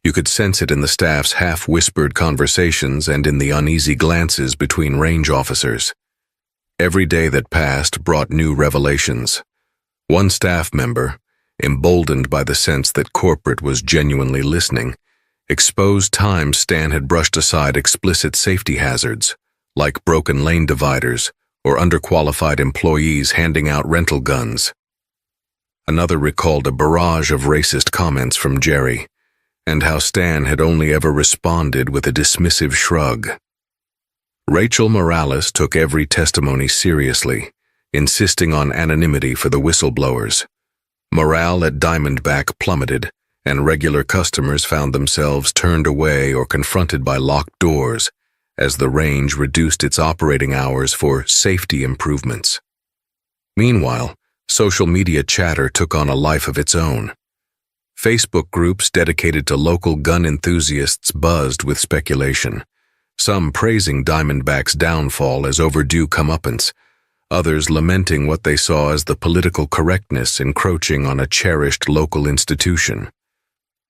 You could sense it in the staff's half-whispered conversations and in the uneasy glances between range officers. Every day that passed brought new revelations. One staff member, emboldened by the sense that corporate was genuinely listening, exposed times Stan had brushed aside explicit safety hazards, like broken lane dividers or underqualified employees handing out rental guns. Another recalled a barrage of racist comments from Jerry, and how Stan had only ever responded with a dismissive shrug. Rachel Morales took every testimony seriously, insisting on anonymity for the whistleblowers. Morale at Diamondback plummeted, and regular customers found themselves turned away or confronted by locked doors as the range reduced its operating hours for safety improvements. Meanwhile, social media chatter took on a life of its own. Facebook groups dedicated to local gun enthusiasts buzzed with speculation, some praising Diamondback's downfall as overdue comeuppance, others lamenting what they saw as the political correctness encroaching on a cherished local institution.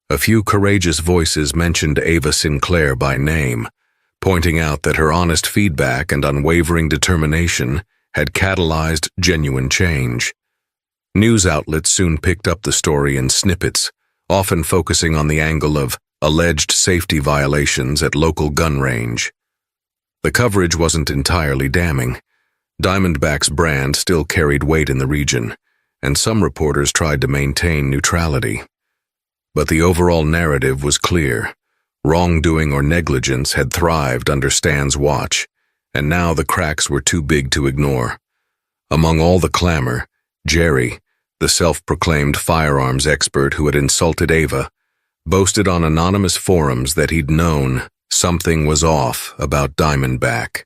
A few courageous voices mentioned Ava Sinclair by name, pointing out that her honest feedback and unwavering determination had catalyzed genuine change. News outlets soon picked up the story in snippets, often focusing on the angle of alleged safety violations at local gun range. The coverage wasn't entirely damning. Diamondback's brand still carried weight in the region, and some reporters tried to maintain neutrality. But the overall narrative was clear. Wrongdoing or negligence had thrived under Stan's watch, and now the cracks were too big to ignore. Among all the clamor, Jerry, the self-proclaimed firearms expert who had insulted Ava, boasted on anonymous forums that he'd known something was off about Diamondback.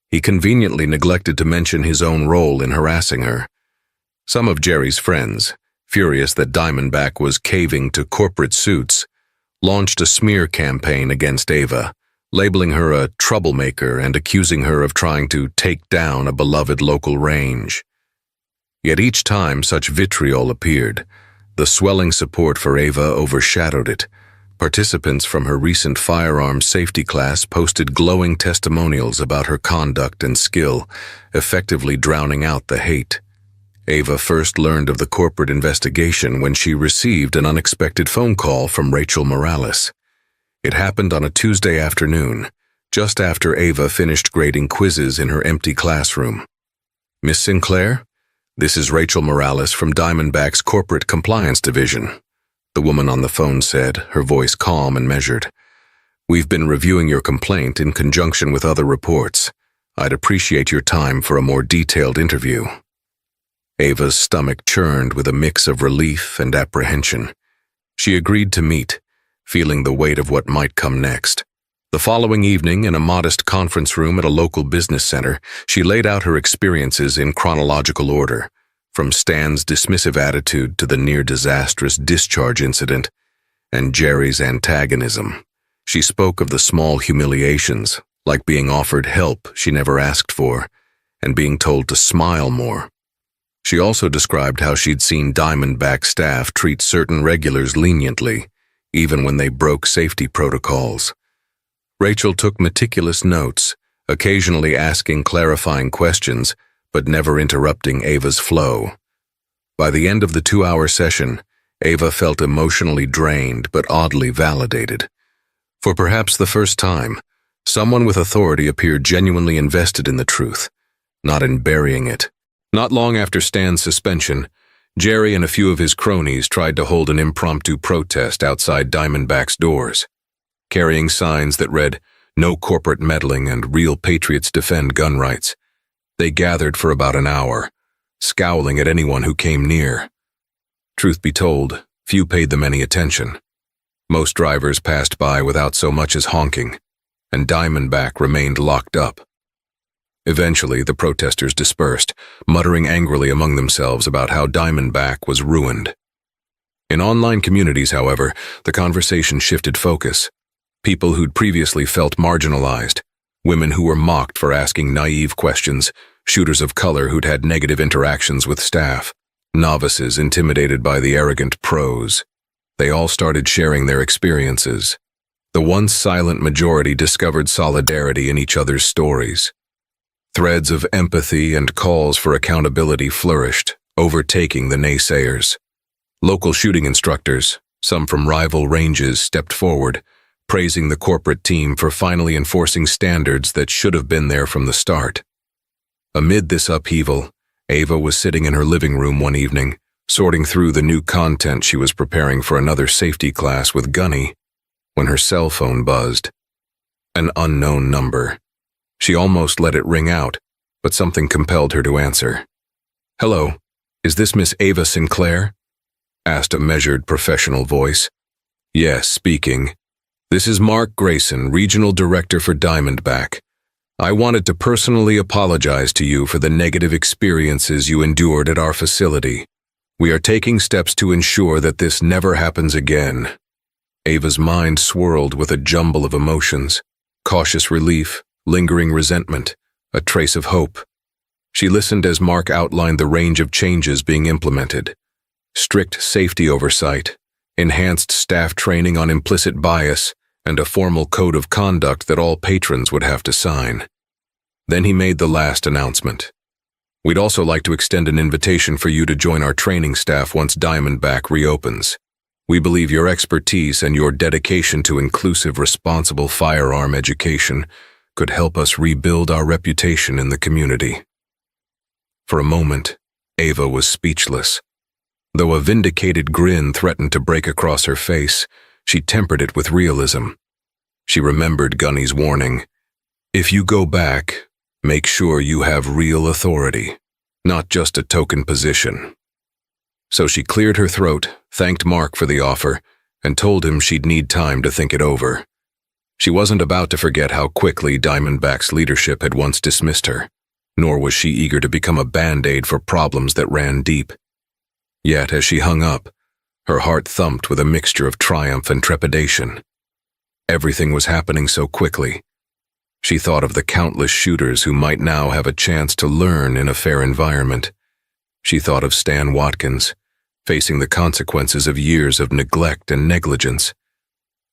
He conveniently neglected to mention his own role in harassing her. Some of Jerry's friends, furious that Diamondback was caving to corporate suits, launched a smear campaign against Ava, labeling her a troublemaker and accusing her of trying to take down a beloved local range. Yet each time such vitriol appeared, the swelling support for Ava overshadowed it. Participants from her recent firearms safety class posted glowing testimonials about her conduct and skill, effectively drowning out the hate. Ava first learned of the corporate investigation when she received an unexpected phone call from Rachel Morales. It happened on a Tuesday afternoon, just after Ava finished grading quizzes in her empty classroom. "Miss Sinclair, this is Rachel Morales from Diamondback's Corporate Compliance Division," the woman on the phone said, her voice calm and measured. "We've been reviewing your complaint in conjunction with other reports. I'd appreciate your time for a more detailed interview." Ava's stomach churned with a mix of relief and apprehension. She agreed to meet, feeling the weight of what might come next. The following evening, in a modest conference room at a local business center, she laid out her experiences in chronological order, from Stan's dismissive attitude to the near-disastrous discharge incident and Jerry's antagonism. She spoke of the small humiliations, like being offered help she never asked for, and being told to smile more. She also described how she'd seen Diamondback staff treat certain regulars leniently, even when they broke safety protocols. Rachel took meticulous notes, occasionally asking clarifying questions, but never interrupting Ava's flow. By the end of the 2-hour session, Ava felt emotionally drained but oddly validated. For perhaps the first time, someone with authority appeared genuinely invested in the truth, not in burying it. Not long after Stan's suspension, Jerry and a few of his cronies tried to hold an impromptu protest outside Diamondback's doors. Carrying signs that read, No corporate meddling and real patriots defend gun rights. They gathered for about an hour, scowling at anyone who came near. Truth be told, few paid them any attention. Most drivers passed by without so much as honking, and Diamondback remained locked up. Eventually, the protesters dispersed, muttering angrily among themselves about how Diamondback was ruined. In online communities, however, the conversation shifted focus. People who'd previously felt marginalized, women who were mocked for asking naive questions, shooters of color who'd had negative interactions with staff, novices intimidated by the arrogant pros. They all started sharing their experiences. The once silent majority discovered solidarity in each other's stories. Threads of empathy and calls for accountability flourished, overtaking the naysayers. Local shooting instructors, some from rival ranges, stepped forward, praising the corporate team for finally enforcing standards that should have been there from the start. Amid this upheaval, Ava was sitting in her living room one evening, sorting through the new content she was preparing for another safety class with Gunny, when her cell phone buzzed. An unknown number. She almost let it ring out, but something compelled her to answer. "Hello, is this Miss Ava Sinclair?" asked a measured professional voice. "Yes, speaking. This is Mark Grayson, Regional Director for Diamondback. I wanted to personally apologize to you for the negative experiences you endured at our facility. We are taking steps to ensure that this never happens again." Ava's mind swirled with a jumble of emotions, cautious relief, lingering resentment, a trace of hope. She listened as Mark outlined the range of changes being implemented. Strict safety oversight, enhanced staff training on implicit bias, and a formal code of conduct that all patrons would have to sign. Then he made the last announcement. "We'd also like to extend an invitation for you to join our training staff once Diamondback reopens. We believe your expertise and your dedication to inclusive, responsible firearm education could help us rebuild our reputation in the community." For a moment, Ava was speechless. Though a vindicated grin threatened to break across her face, she tempered it with realism. She remembered Gunny's warning. "If you go back, make sure you have real authority, not just a token position." So she cleared her throat, thanked Mark for the offer, and told him she'd need time to think it over. She wasn't about to forget how quickly Diamondback's leadership had once dismissed her, nor was she eager to become a band-aid for problems that ran deep. Yet, as she hung up, her heart thumped with a mixture of triumph and trepidation. Everything was happening so quickly. She thought of the countless shooters who might now have a chance to learn in a fair environment. She thought of Stan Watkins, facing the consequences of years of neglect and negligence.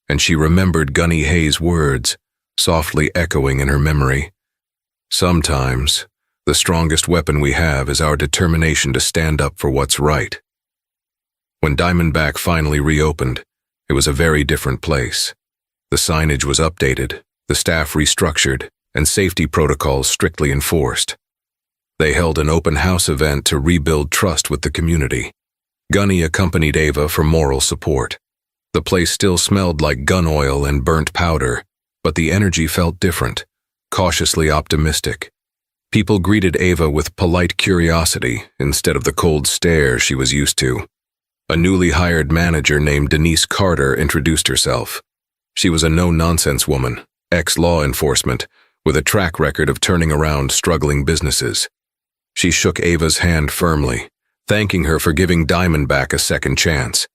And she remembered Gunny Hayes' words, softly echoing in her memory. "Sometimes, the strongest weapon we have is our determination to stand up for what's right." When Diamondback finally reopened, it was a very different place. The signage was updated, the staff restructured, and safety protocols strictly enforced. They held an open house event to rebuild trust with the community. Gunny accompanied Ava for moral support. The place still smelled like gun oil and burnt powder, but the energy felt different, cautiously optimistic. People greeted Ava with polite curiosity instead of the cold stare she was used to. A newly hired manager named Denise Carter introduced herself. She was a no-nonsense woman, ex-law enforcement, with a track record of turning around struggling businesses. She shook Ava's hand firmly, thanking her for giving Diamondback a second chance.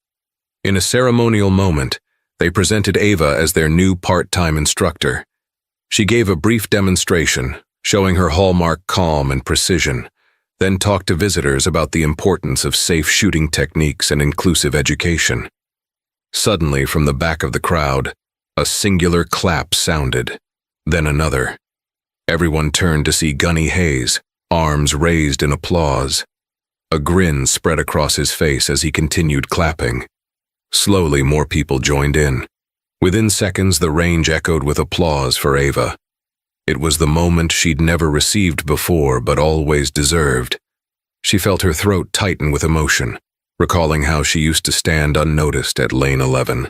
In a ceremonial moment, they presented Ava as their new part-time instructor. She gave a brief demonstration, showing her hallmark calm and precision, then talked to visitors about the importance of safe shooting techniques and inclusive education. Suddenly, from the back of the crowd, a singular clap sounded, then another. Everyone turned to see Gunny Hayes, arms raised in applause. A grin spread across his face as he continued clapping. Slowly, more people joined in. Within seconds, the range echoed with applause for Ava. It was the moment she'd never received before but always deserved. She felt her throat tighten with emotion, recalling how she used to stand unnoticed at Lane 11.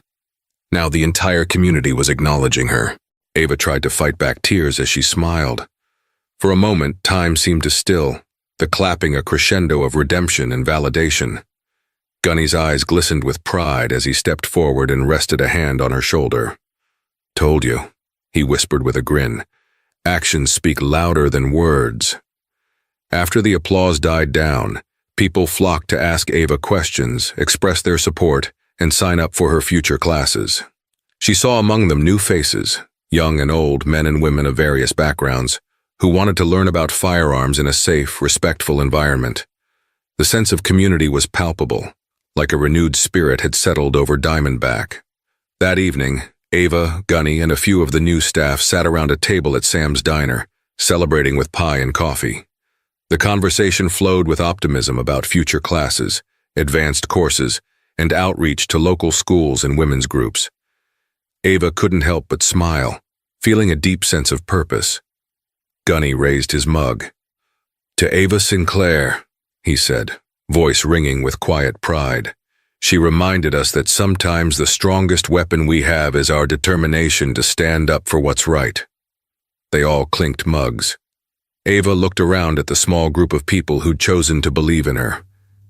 Now the entire community was acknowledging her. Ava tried to fight back tears as she smiled. For a moment, time seemed to still, the clapping a crescendo of redemption and validation. Gunny's eyes glistened with pride as he stepped forward and rested a hand on her shoulder. "Told you," he whispered with a grin. "Actions speak louder than words." After the applause died down, people flocked to ask Ava questions, express their support, and sign up for her future classes. She saw among them new faces, young and old, men and women of various backgrounds, who wanted to learn about firearms in a safe, respectful environment. The sense of community was palpable, like a renewed spirit had settled over Diamondback. That evening, Ava, Gunny, and a few of the new staff sat around a table at Sam's diner, celebrating with pie and coffee. The conversation flowed with optimism about future classes, advanced courses, and outreach to local schools and women's groups. Ava couldn't help but smile, feeling a deep sense of purpose. Gunny raised his mug. "To Ava Sinclair," he said, voice ringing with quiet pride. "She reminded us that sometimes the strongest weapon we have is our determination to stand up for what's right." They all clinked mugs. Ava looked around at the small group of people who'd chosen to believe in her,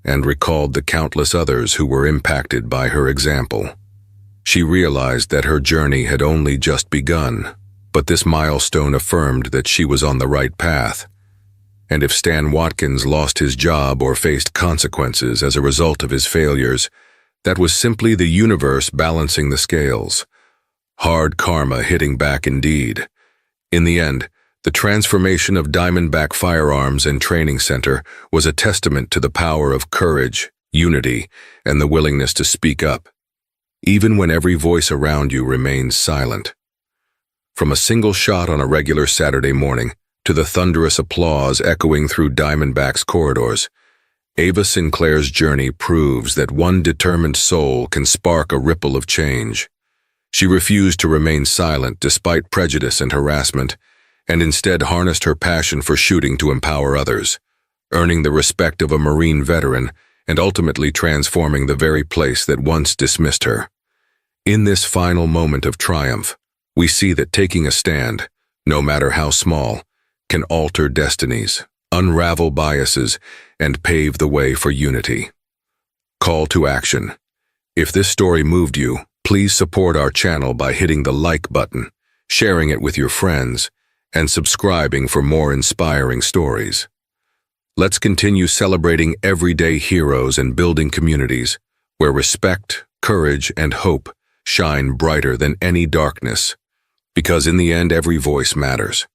and recalled the countless others who were impacted by her example. She realized that her journey had only just begun, but this milestone affirmed that she was on the right path. And if Stan Watkins lost his job or faced consequences as a result of his failures, that was simply the universe balancing the scales. Hard karma hitting back indeed. In the end, the transformation of Diamondback Firearms and Training Center was a testament to the power of courage, unity, and the willingness to speak up, even when every voice around you remains silent. From a single shot on a regular Saturday morning to the thunderous applause echoing through Diamondback's corridors, Ava Sinclair's journey proves that one determined soul can spark a ripple of change. She refused to remain silent despite prejudice and harassment, and instead harnessed her passion for shooting to empower others, earning the respect of a Marine veteran and ultimately transforming the very place that once dismissed her. In this final moment of triumph, we see that taking a stand, no matter how small, can alter destinies, unravel biases, and pave the way for unity. Call to action. If this story moved you, please support our channel by hitting the like button, sharing it with your friends, and subscribing for more inspiring stories. Let's continue celebrating everyday heroes and building communities where respect, courage, and hope shine brighter than any darkness, because in the end, every voice matters.